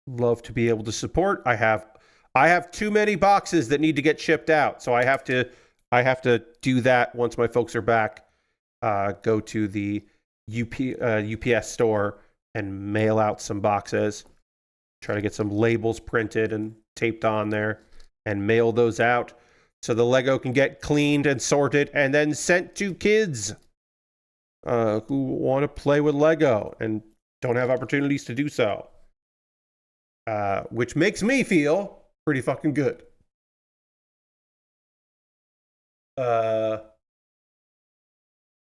love to be able to support. I have too many boxes that need to get shipped out, so I have to do that once my folks are back. Go to the UPS store and mail out some boxes. Try to get some labels printed and taped on there and mail those out so the Lego can get cleaned and sorted and then sent to kids who want to play with Lego and don't have opportunities to do so. Which makes me feel pretty fucking good. Uh,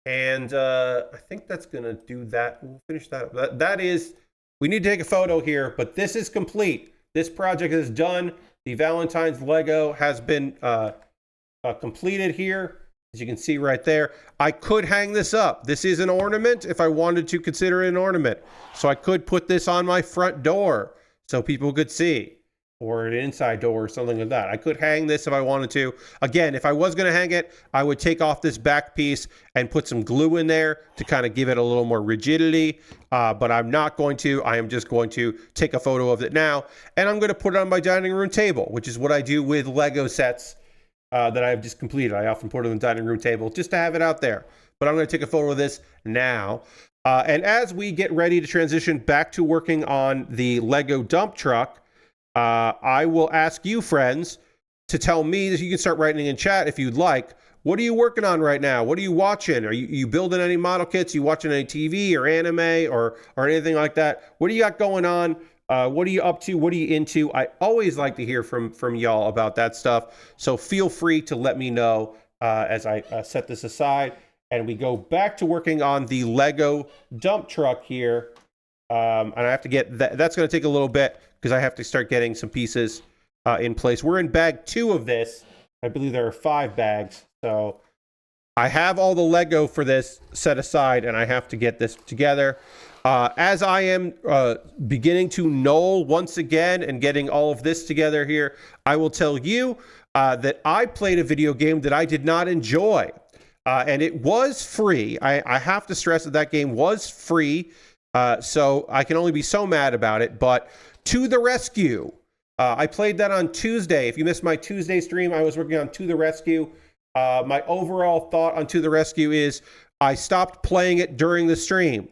and I think that's going to do that. We'll finish that. That is, we need to take a photo here, but this is complete. This project is done. The Valentine's Lego has been completed here. As you can see right there, I could hang this up. This is an ornament if I wanted to consider it an ornament. So I could put this on my front door so people could see, or an inside door or something like that. I could hang this if I wanted to. Again, if I was going to hang it, I would take off this back piece and put some glue in there to kind of give it a little more rigidity. But I'm not going to. I am just going to take a photo of it now, and I'm going to put it on my dining room table, which is what I do with Lego sets that I've just completed. I often put it on the dining room table just to have it out there. But I'm going to take a photo of this now. And as we get ready to transition back to working on the Lego dump truck, I will ask you, friends, to tell me, that you can start writing in chat if you'd like. What are you working on right now? What are you watching? Are you building any model kits? Are you watching any TV or anime or anything like that? What do you got going on? What are you up to? What are you into? I always like to hear from y'all about that stuff. So feel free to let me know as I set this aside and we go back to working on the Lego dump truck here. And I have to get that. That's going to take a little bit because I have to start getting some pieces in place. We're in bag 2 of this. I believe there are 5 bags. So I have all the Lego for this set aside and I have to get this together. As I am beginning to knoll once again and getting all of this together here, I will tell you that I played a video game that I did not enjoy. And it was free. I have to stress that that game was free. So I can only be so mad about it. But To the Rescue. I played that on Tuesday. If you missed my Tuesday stream, I was working on To the Rescue. My overall thought on To the Rescue is I stopped playing it during the stream.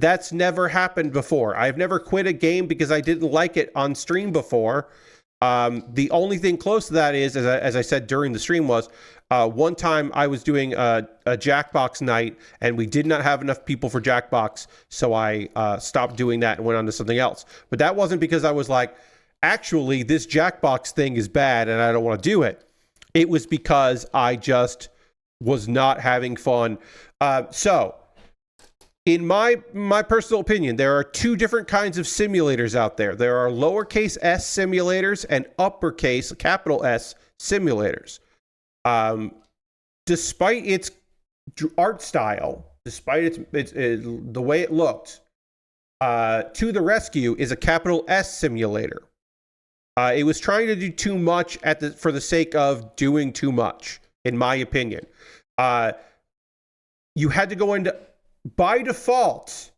That's never happened before. I've never quit a game because I didn't like it on stream before. The only thing close to that is, as I said during the stream, was one time I was doing a Jackbox night and we did not have enough people for Jackbox, so I stopped doing that and went on to something else. But that wasn't because I was like, actually, this Jackbox thing is bad and I don't want to do it. It was because I just was not having fun. So, in my personal opinion, there are 2 different kinds of simulators out there. There are lowercase s simulators and uppercase capital S simulators. Despite its art style, despite its the way it looked, To the Rescue is a capital S simulator. It was trying to do too much for the sake of doing too much, in my opinion. You had to go into... By default,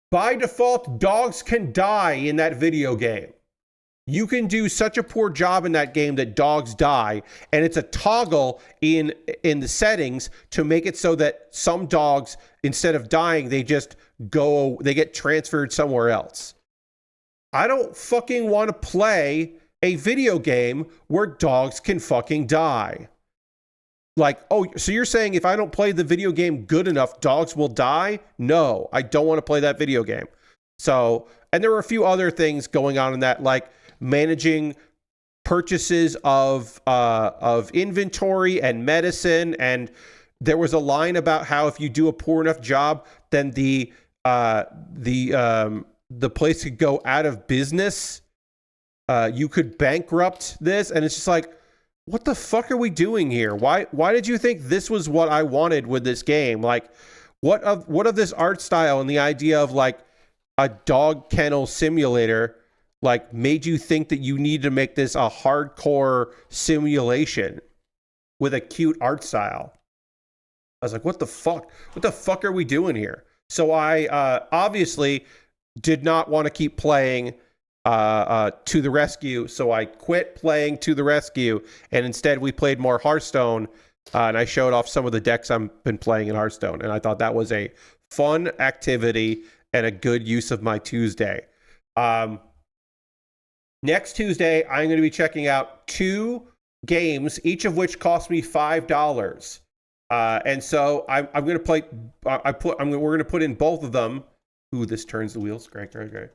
dogs can die in that video game. You can do such a poor job in that game that dogs die, and it's a toggle in the settings to make it so that some dogs, instead of dying, they get transferred somewhere else. I don't fucking want to play a video game where dogs can fucking die. Like, oh, so you're saying if I don't play the video game good enough, dogs will die? No, I don't want to play that video game. So, and there were a few other things going on in that, like managing purchases of inventory and medicine. And there was a line about how if you do a poor enough job, then the place could go out of business. You could bankrupt this, and it's just like, what the fuck are we doing here? Why did you think this was what I wanted with this game? Like, what of this art style and the idea of like a dog kennel simulator like made you think that you need to make this a hardcore simulation with a cute art style? I was like, what the fuck? What the fuck are we doing here? So I obviously did not want to keep playing To the Rescue, so I quit playing To the Rescue, and instead we played more Hearthstone, and I showed off some of the decks I've been playing in Hearthstone, and I thought that was a fun activity and a good use of my Tuesday. Next Tuesday, I'm going to be checking out 2 games, each of which cost me $5. And so I'm going to play. We're going to put in both of them. Ooh, this turns the wheels. Great. We're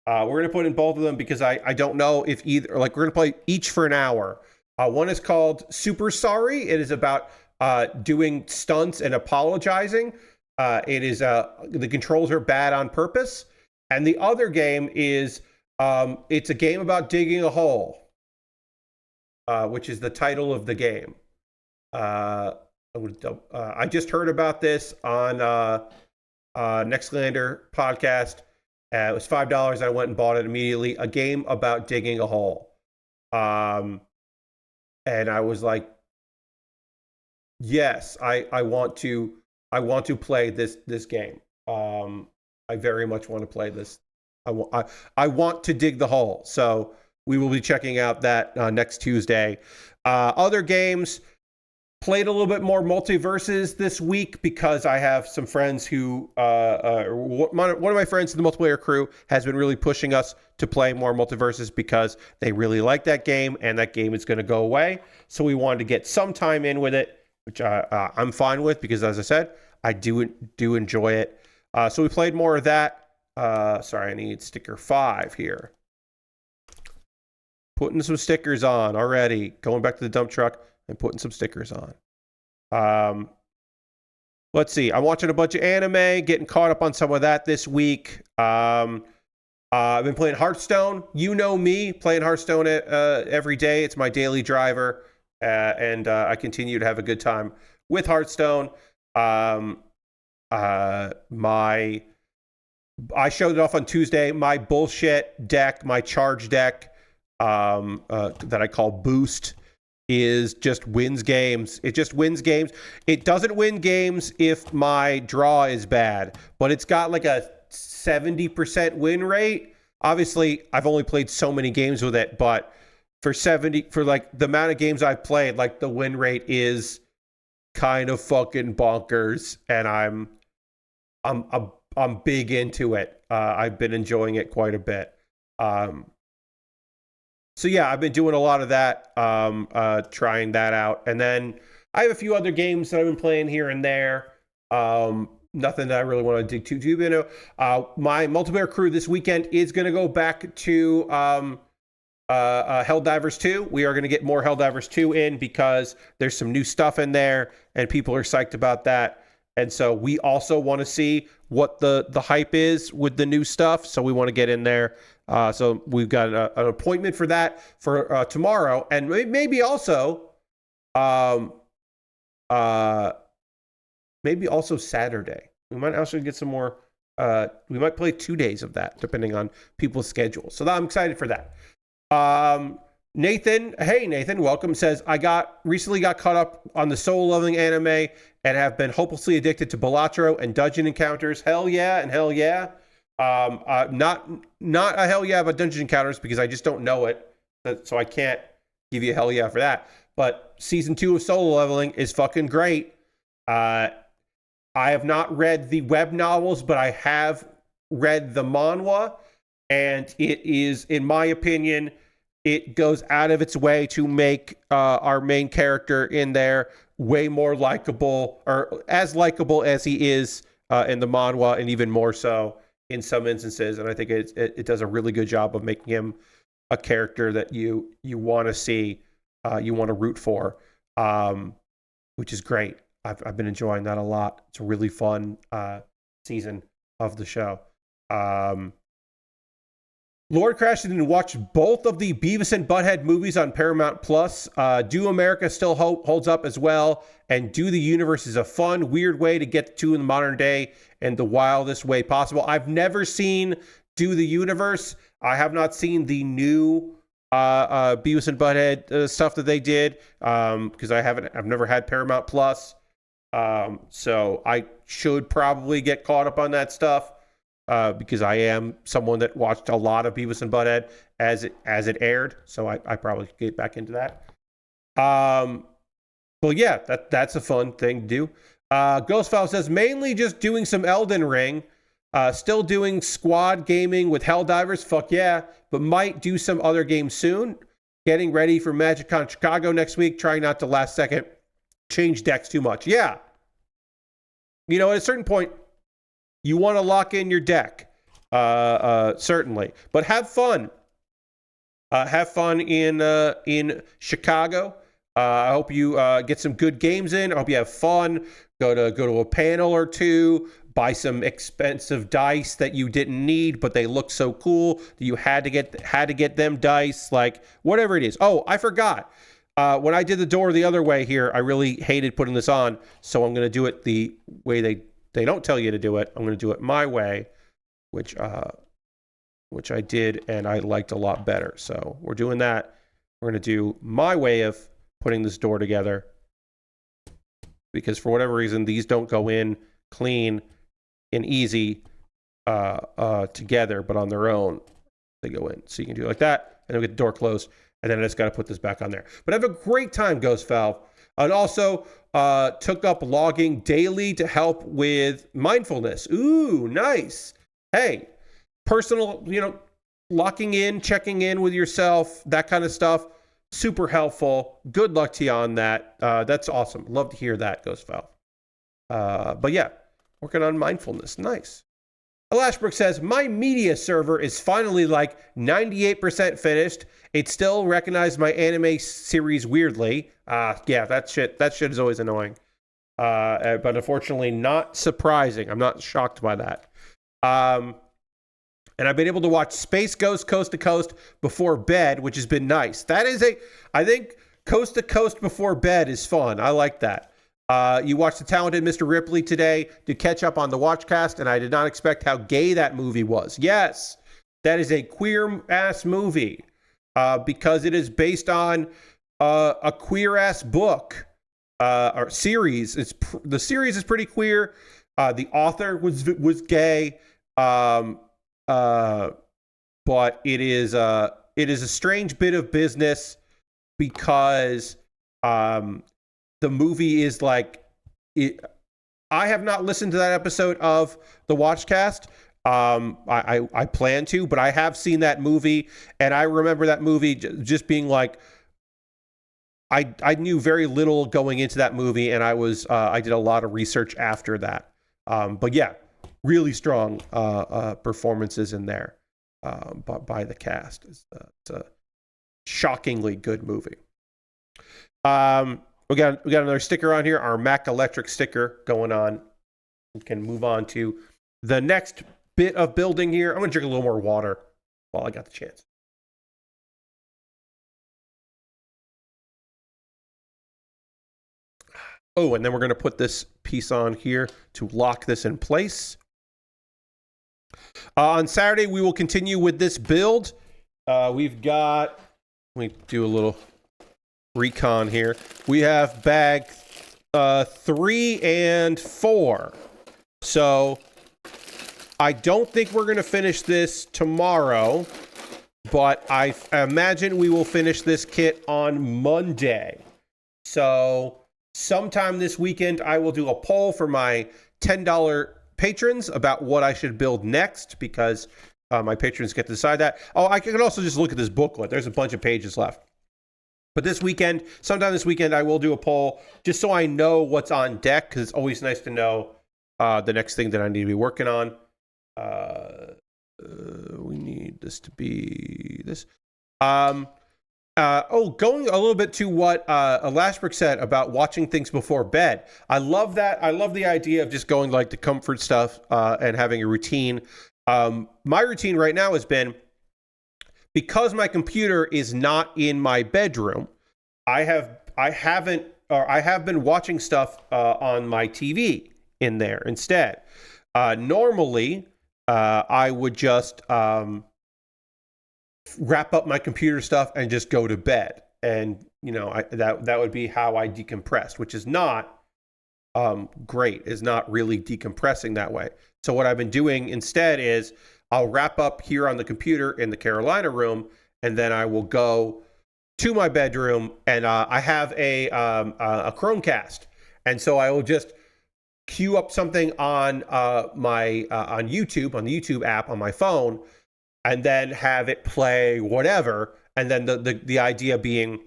going to put in both of them because I don't know if either, like, we're going to play each for an hour. One is called Super Sorry. It is about doing stunts and apologizing. It is the controls are bad on purpose. And the other game is it's a game about digging a hole, which is the title of the game. I just heard about this on Nextlander podcast. It was $5. I went and bought it immediately. A game about digging a hole. And I was like, yes, I want to play this game. I very much want to play this. I want to dig the hole. So we will be checking out that next Tuesday. Other games, played a little bit more multiverses this week because I have some friends who, one of my friends in the multiplayer crew has been really pushing us to play more multiverses because they really like that game and that game is going to go away. So we wanted to get some time in with it, which I'm fine with because, as I said, I do enjoy it. So we played more of that. Sorry, I need sticker 5 here. Putting some stickers on already. Going back to the dump truck and putting some stickers on. Let's see. I'm watching a bunch of anime, getting caught up on some of that this week. I've been playing Hearthstone. You know me, playing Hearthstone every day. It's my daily driver, and I continue to have a good time with Hearthstone. I showed it off on Tuesday. My bullshit deck, my charge deck, that I call Boost, is just wins games. It just wins games. It doesn't win games if my draw is bad, but it's got like a 70% win rate. Obviously, I've only played so many games with it, but for like the amount of games I've played, like the win rate is kind of fucking bonkers, and I'm big into it. I've been enjoying it quite a bit. So yeah, I've been doing a lot of that, trying that out. And then I have a few other games that I've been playing here and there. Nothing that I really want to dig too deep into. My multiplayer crew this weekend is going to go back to Helldivers 2. We are going to get more Helldivers 2 in because there's some new stuff in there and people are psyched about that. And so we also want to see what the hype is with the new stuff. So we want to get in there. So we've got an appointment for that for tomorrow, and maybe also Saturday. We might also get some more. We might play 2 days of that, depending on people's schedules. So I'm excited for that. Nathan, hey Nathan, welcome. Says recently got caught up on the solo leveling anime and have been hopelessly addicted to Balatro and dungeon encounters. Hell yeah, and hell yeah. Not a hell yeah about dungeon encounters because I just don't know it, so I can't give you a hell yeah for that. But season 2 of solo leveling is fucking great. I have not read the web novels, but I have read the manhwa, and it is, in my opinion, it goes out of its way to make our main character in there way more likable, or as likable as he is in the manhwa, and even more so in some instances. And I think it does a really good job of making him a character that you want to see, you want to root for, which is great. I've been enjoying that a lot. It's a really fun season of the show. Lord Crashton and watched both of the Beavis and Butthead movies on Paramount Plus. Do America Still holds up as well? And Do the Universe is a fun, weird way to get to in the modern day and the wildest way possible. I've never seen Do the Universe. I have not seen the new Beavis and Butthead stuff that they did because I've never had Paramount Plus. So I should probably get caught up on that stuff. Because I am someone that watched a lot of Beavis and Butthead as it aired, so I probably could get back into that. Well, yeah, that's a fun thing to do. Ghostfile says mainly just doing some Elden Ring, still doing squad gaming with Helldivers. Fuck yeah, but might do some other games soon. Getting ready for MagicCon Chicago next week. Trying not to last second change decks too much. Yeah, at a certain point, you want to lock in your deck, certainly, but have fun. Have fun in Chicago. I hope you get some good games in. I hope you have fun. Go to a panel or two. Buy some expensive dice that you didn't need, but they look so cool that you had to get them dice. Like whatever it is. Oh, I forgot. When I did the door the other way here, I really hated putting this on, so I'm going to do it the way they don't tell you to do it. I'm going to do it my way, which I did and I liked a lot better. So we're doing that. We're going to do my way of putting this door together, because for whatever reason these don't go in clean and easy together, but on their own they go in. So you can do it like that, and then we get the door closed, and then I just got to put this back on there. But have a great time, Ghost Valve. And also took up logging daily to help with mindfulness. Ooh, nice. Hey, personal, locking in, checking in with yourself, that kind of stuff. Super helpful. Good luck to you on that. That's awesome. Love to hear that, Ghost Valve. But yeah, working on mindfulness. Nice. Alashbrook says, my media server is finally like 98% finished. It still recognized my anime series weirdly. Yeah, that shit is always annoying. But unfortunately not surprising. I'm not shocked by that. And I've been able to watch Space Ghost Coast to Coast before bed, which has been nice. I think Coast to Coast before bed is fun. I like that. You watched The Talented Mr. Ripley today to catch up on the Watchcast, and I did not expect how gay that movie was. Yes, that is a queer-ass movie because it is based on a queer-ass book or series. The series is pretty queer. The author was gay. But it is a strange bit of business because the movie is like it. I have not listened to that episode of the Watchcast. I plan to, but I have seen that movie, and I remember that movie just being like, I knew very little going into that movie, and I did a lot of research after that. But yeah. Really strong performances in there by the cast. It's a shockingly good movie. We got another sticker on here, our Mac Electric sticker going on. We can move on to the next bit of building here. I'm going to drink a little more water while I got the chance. Oh, and then we're going to put this piece on here to lock this in place. On Saturday, we will continue with this build. We've got, let me do a little recon here. We have bag 3 and 4. So I don't think we're going to finish this tomorrow, but I imagine we will finish this kit on Monday. So sometime this weekend, I will do a poll for my $10 patrons about what I should build next, because my patrons get to decide that. Oh, I can also just look at this booklet. There's a bunch of pages left. But sometime this weekend, I will do a poll just so I know what's on deck, because it's always nice to know the next thing that I need to be working on. We need this to be this. Going a little bit to what Alashbrook said about watching things before bed. I love that. I love the idea of just going like the comfort stuff and having a routine. My routine right now has been, because my computer is not in my bedroom, I have been watching stuff on my TV in there instead. Normally, I would just wrap up my computer stuff and just go to bed, and that would be how I decompressed, which is not great. Is not really decompressing that way. So what I've been doing instead is I'll wrap up here on the computer in the Carolina room, and then I will go to my bedroom, and I have a Chromecast, and so I will just queue up something on on YouTube, on the YouTube app on my phone, and then have it play whatever. And then the idea being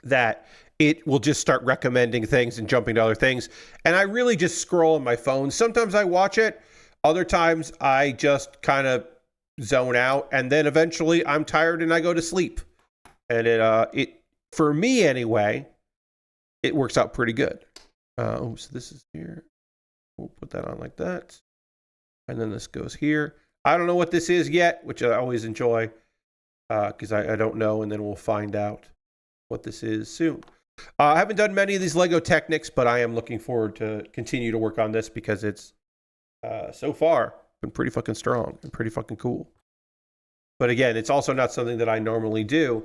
that it will just start recommending things and jumping to other things. And I really just scroll on my phone. Sometimes I watch it. Other times I just kind of zone out. And then eventually I'm tired and I go to sleep. And for me anyway, it works out pretty good. So this is here. We'll put that on like that. And then this goes here. I don't know what this is yet, which I always enjoy because I don't know, and then we'll find out what this is soon. I haven't done many of these Lego Technics, but I am looking forward to continue to work on this because it's so far been pretty fucking strong and pretty fucking cool. But again, it's also not something that I normally do,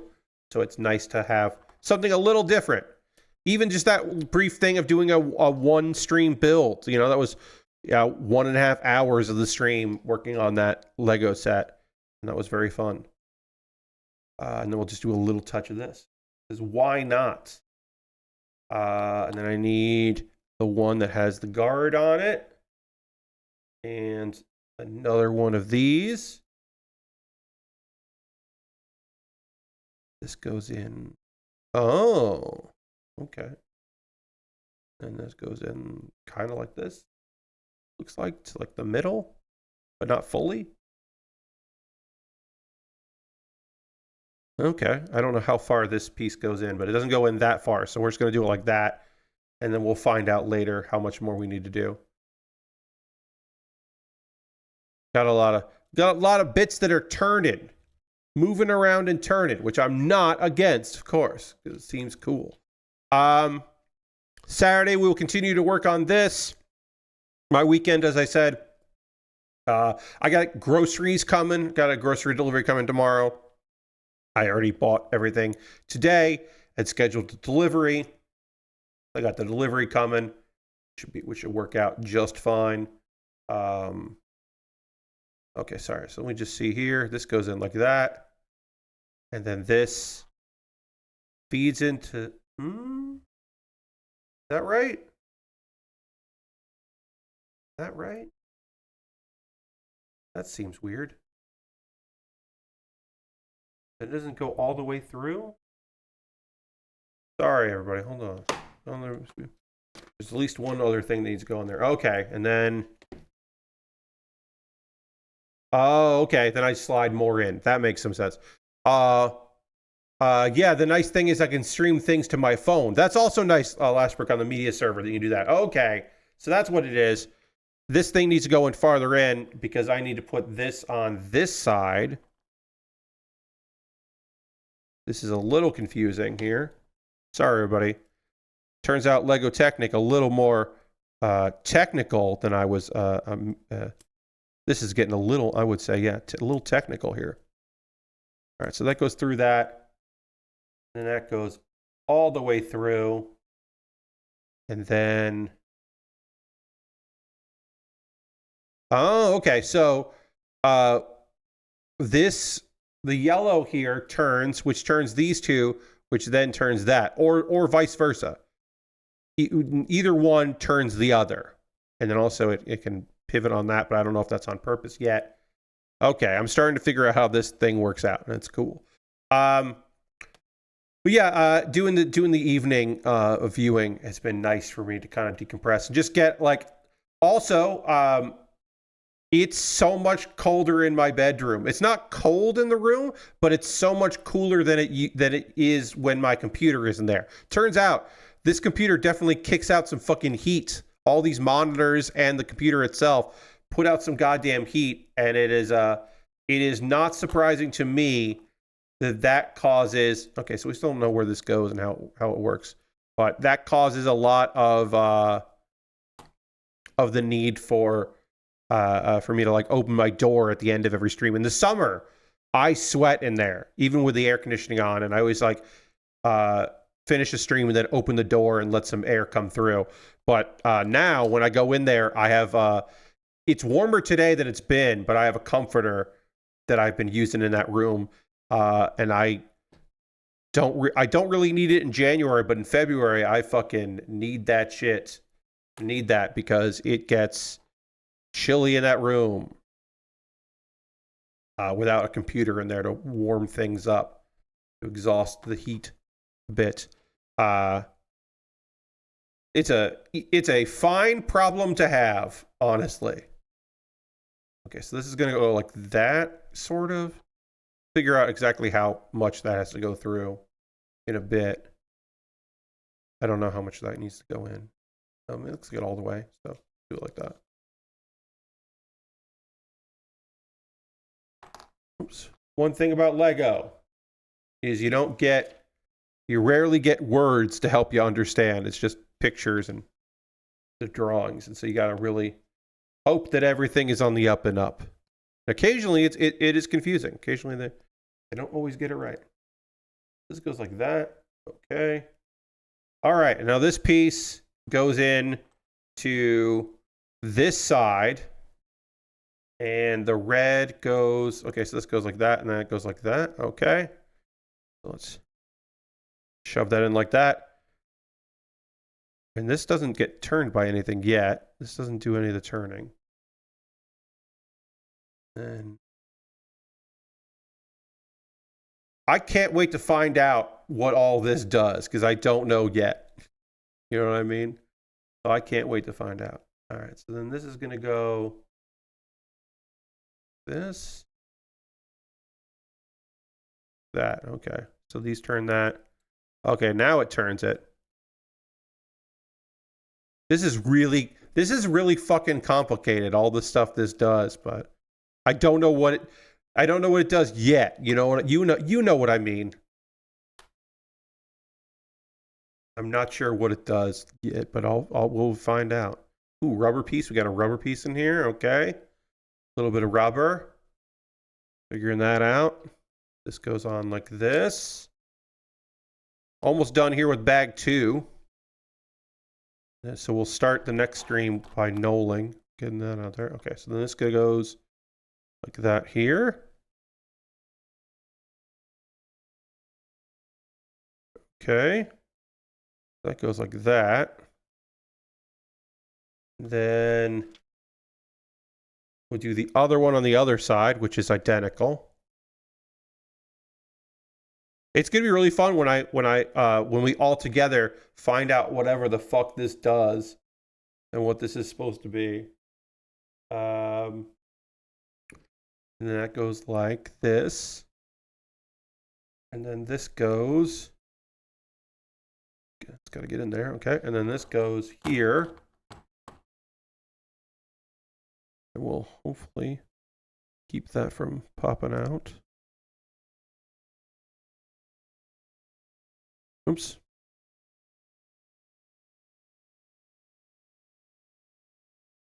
so it's nice to have something a little different. Even just that brief thing of doing a one stream build, you know, that was 1.5 hours of the stream working on that Lego set, and that was very fun. And then we'll just do a little touch of this. Because why not? And then I need the one that has the guard on it. And another one of these. This goes in. Oh, okay. And this goes in kind of like this. Looks like to like the middle, but not fully. Okay, I don't know how far this piece goes in, but it doesn't go in that far. So we're just going to do it like that. And then we'll find out later how much more we need to do. Got a lot of bits that are turning, moving around and turning, which I'm not against, of course, because it seems cool. Saturday, we will continue to work on this. My weekend, as I said, I got groceries coming. Got a grocery delivery coming tomorrow. I already bought everything today and scheduled the delivery. I got the delivery coming. Which should work out just fine. Okay, sorry. So let me just see here. This goes in like that. And then this feeds into... Is that right? Is that right? That seems weird. It doesn't go all the way through? Sorry, everybody. Hold on. There's at least one other thing that needs to go in there. Okay, and then... Oh, okay. Then I slide more in. That makes some sense. Yeah, the nice thing is I can stream things to my phone. That's also nice, Lashbrook, on the media server that you can do that. Okay, so that's what it is. This thing needs to go in farther in because I need to put this on this side. This is a little confusing here. Sorry, everybody. Turns out Lego Technic a little more technical than I was... This is getting a little, I would say, yeah, a little technical here. All right, so that goes through that. And that goes all the way through. And then... Oh, okay, so the yellow here turns, which turns these two, which then turns that, or vice versa. Either one turns the other. And then also it can pivot on that, but I don't know if that's on purpose yet. Okay, I'm starting to figure out how this thing works out, and it's cool. But yeah, doing the evening viewing has been nice for me to kind of decompress and just get like. Also, it's so much colder in my bedroom. It's not cold in the room, but it's so much cooler than it is when my computer isn't there. Turns out this computer definitely kicks out some fucking heat. All these monitors and the computer itself put out some goddamn heat, and it is not surprising to me that causes... Okay, so we still don't know where this goes and how it works, but that causes a lot of the need for me to like open my door at the end of every stream. In the summer, I sweat in there, even with the air conditioning on, and I always like finish a stream and then open the door and let some air come through. But now when I go in there, I have it's warmer today than it's been, but I have a comforter that I've been using in that room, and I don't really need it in January, but in February I fucking need that shit. I need that because it gets chilly in that room without a computer in there to warm things up, to exhaust the heat a bit. It's a fine problem to have, honestly. Okay, so this is going to go like that, sort of. Figure out exactly how much that has to go through. in a bit. I don't know how much that needs to go in. It looks good all the way, so do it like that. Oops. One thing about Lego is you rarely get words to help you understand. It's just pictures and the drawings, and so you got to really hope that everything is on the up and up. Occasionally, it is confusing. Occasionally, they don't always get it right. This goes like that. Okay. All right. And now this piece goes in to this side. And the red goes... Okay, so this goes like that, and then it goes like that. Okay. So let's shove that in like that. And this doesn't get turned by anything yet. This doesn't do any of the turning. And I can't wait to find out what all this does, because I don't know yet. You know what I mean? So I can't wait to find out. All right, so then this is going to go this, that. Okay, so these turn that. Okay, now it turns it. This is really fucking complicated, all the stuff this does, but I don't know what it does yet. You know what I mean. I'm not sure what it does yet, but we'll find out. Ooh, rubber piece. We got a rubber piece in here. Okay. A little bit of rubber. Figuring that out. This goes on like this. Almost done here with bag 2. So we'll start the next stream by knolling. Getting that out there. Okay, so then this goes like that here. Okay. That goes like that. Then we'll do the other one on the other side, which is identical. It's gonna be really fun when we all together find out whatever the fuck this does and what this is supposed to be. And then that goes like this. And then this goes... It's got to get in there, okay. And then this goes here. And we'll hopefully keep that from popping out. Oops.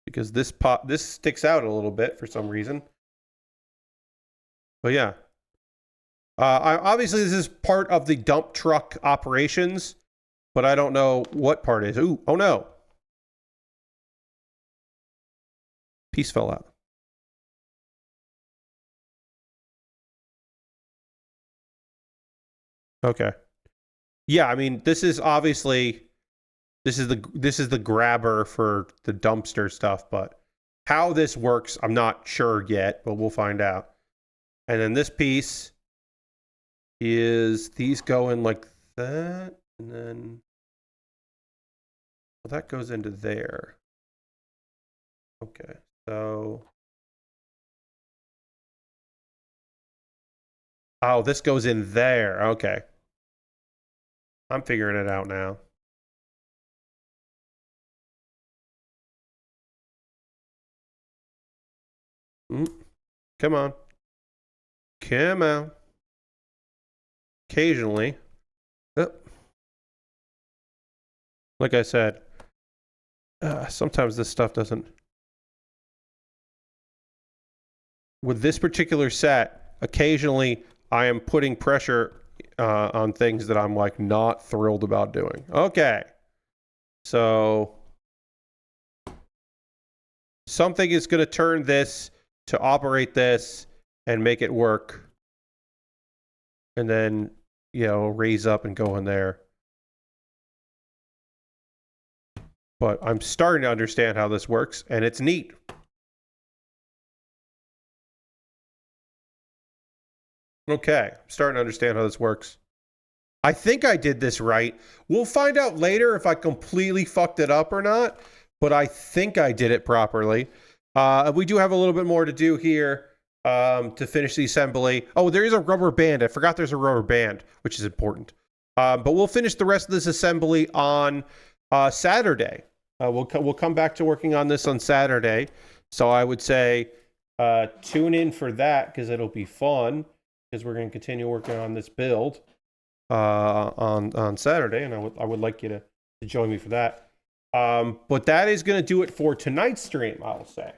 Because this sticks out a little bit for some reason. But yeah. Obviously, this is part of the dump truck operations. But I don't know what part is. Ooh, oh no. Piece fell out. Okay. Yeah, I mean, this is obviously this is the grabber for the dumpster stuff, but how this works, I'm not sure yet, but we'll find out. And then this piece is these go in like that, and then well, that goes into there. Okay, so oh, this goes in there. Okay. I'm figuring it out now. Come on. Come on. Occasionally. Oh. Like I said, sometimes this stuff doesn't. With this particular set, occasionally I am putting pressure on things that I'm like not thrilled about doing. Okay. So something is going to turn this to operate this and make it work. And then, you know, raise up and go in there. But I'm starting to understand how this works, and it's neat. Okay, I'm starting to understand how this works. I think I did this right. We'll find out later if I completely fucked it up or not, but I think I did it properly. We do have a little bit more to do here to finish the assembly. Oh, there is a rubber band. I forgot there's a rubber band, which is important. But we'll finish the rest of this assembly on Saturday. We'll come back to working on this on Saturday. So I would say tune in for that because it'll be fun because we're going to continue working on this build on Saturday, and I would like you to join me for that. But that is going to do it for tonight's stream, I'll say.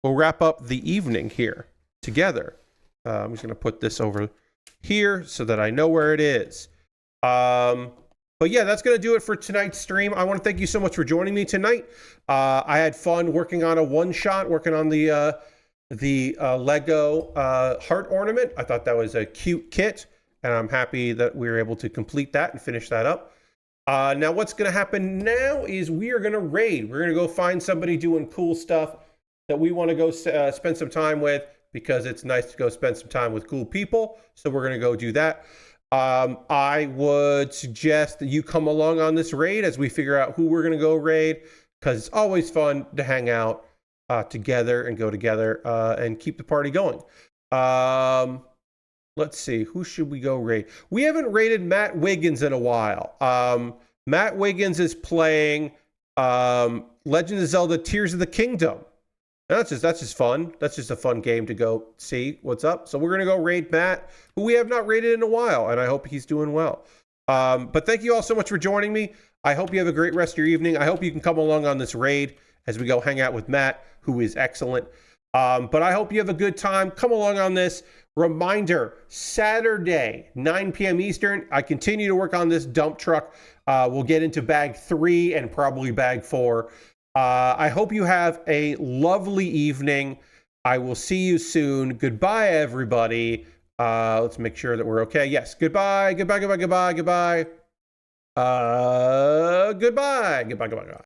We'll wrap up the evening here together. I'm just going to put this over here so that I know where it is. But yeah, that's going to do it for tonight's stream. I want to thank you so much for joining me tonight. I had fun working on a one-shot, working on the Lego heart ornament. I thought that was a cute kit, and I'm happy that we were able to complete that and finish that up. Now what's going to happen now is we are going to raid. We're going to go find somebody doing cool stuff that we want to go spend some time with, because it's nice to go spend some time with cool people. So we're going to go do that. I would suggest that you come along on this raid as we figure out who we're going to go raid, because it's always fun to hang out together and go together and keep the party going. Let's see, who should we go raid? We haven't raided Matt Wiggins in a while. Matt Wiggins is playing Legend of Zelda Tears of the Kingdom. That's just fun. That's just a fun game to go see what's up. So we're going to go raid Matt, who we have not raided in a while, and I hope he's doing well. But thank you all so much for joining me. I hope you have a great rest of your evening. I hope you can come along on this raid as we go hang out with Matt, who is excellent. But I hope you have a good time. Come along on this. Reminder, Saturday, 9 p.m. Eastern, I continue to work on this dump truck. We'll get into bag 3 and probably bag 4. I hope you have a lovely evening. I will see you soon. Goodbye, everybody. Let's make sure that we're okay. Yes, goodbye, goodbye, goodbye, goodbye, goodbye. Goodbye, goodbye, goodbye, goodbye.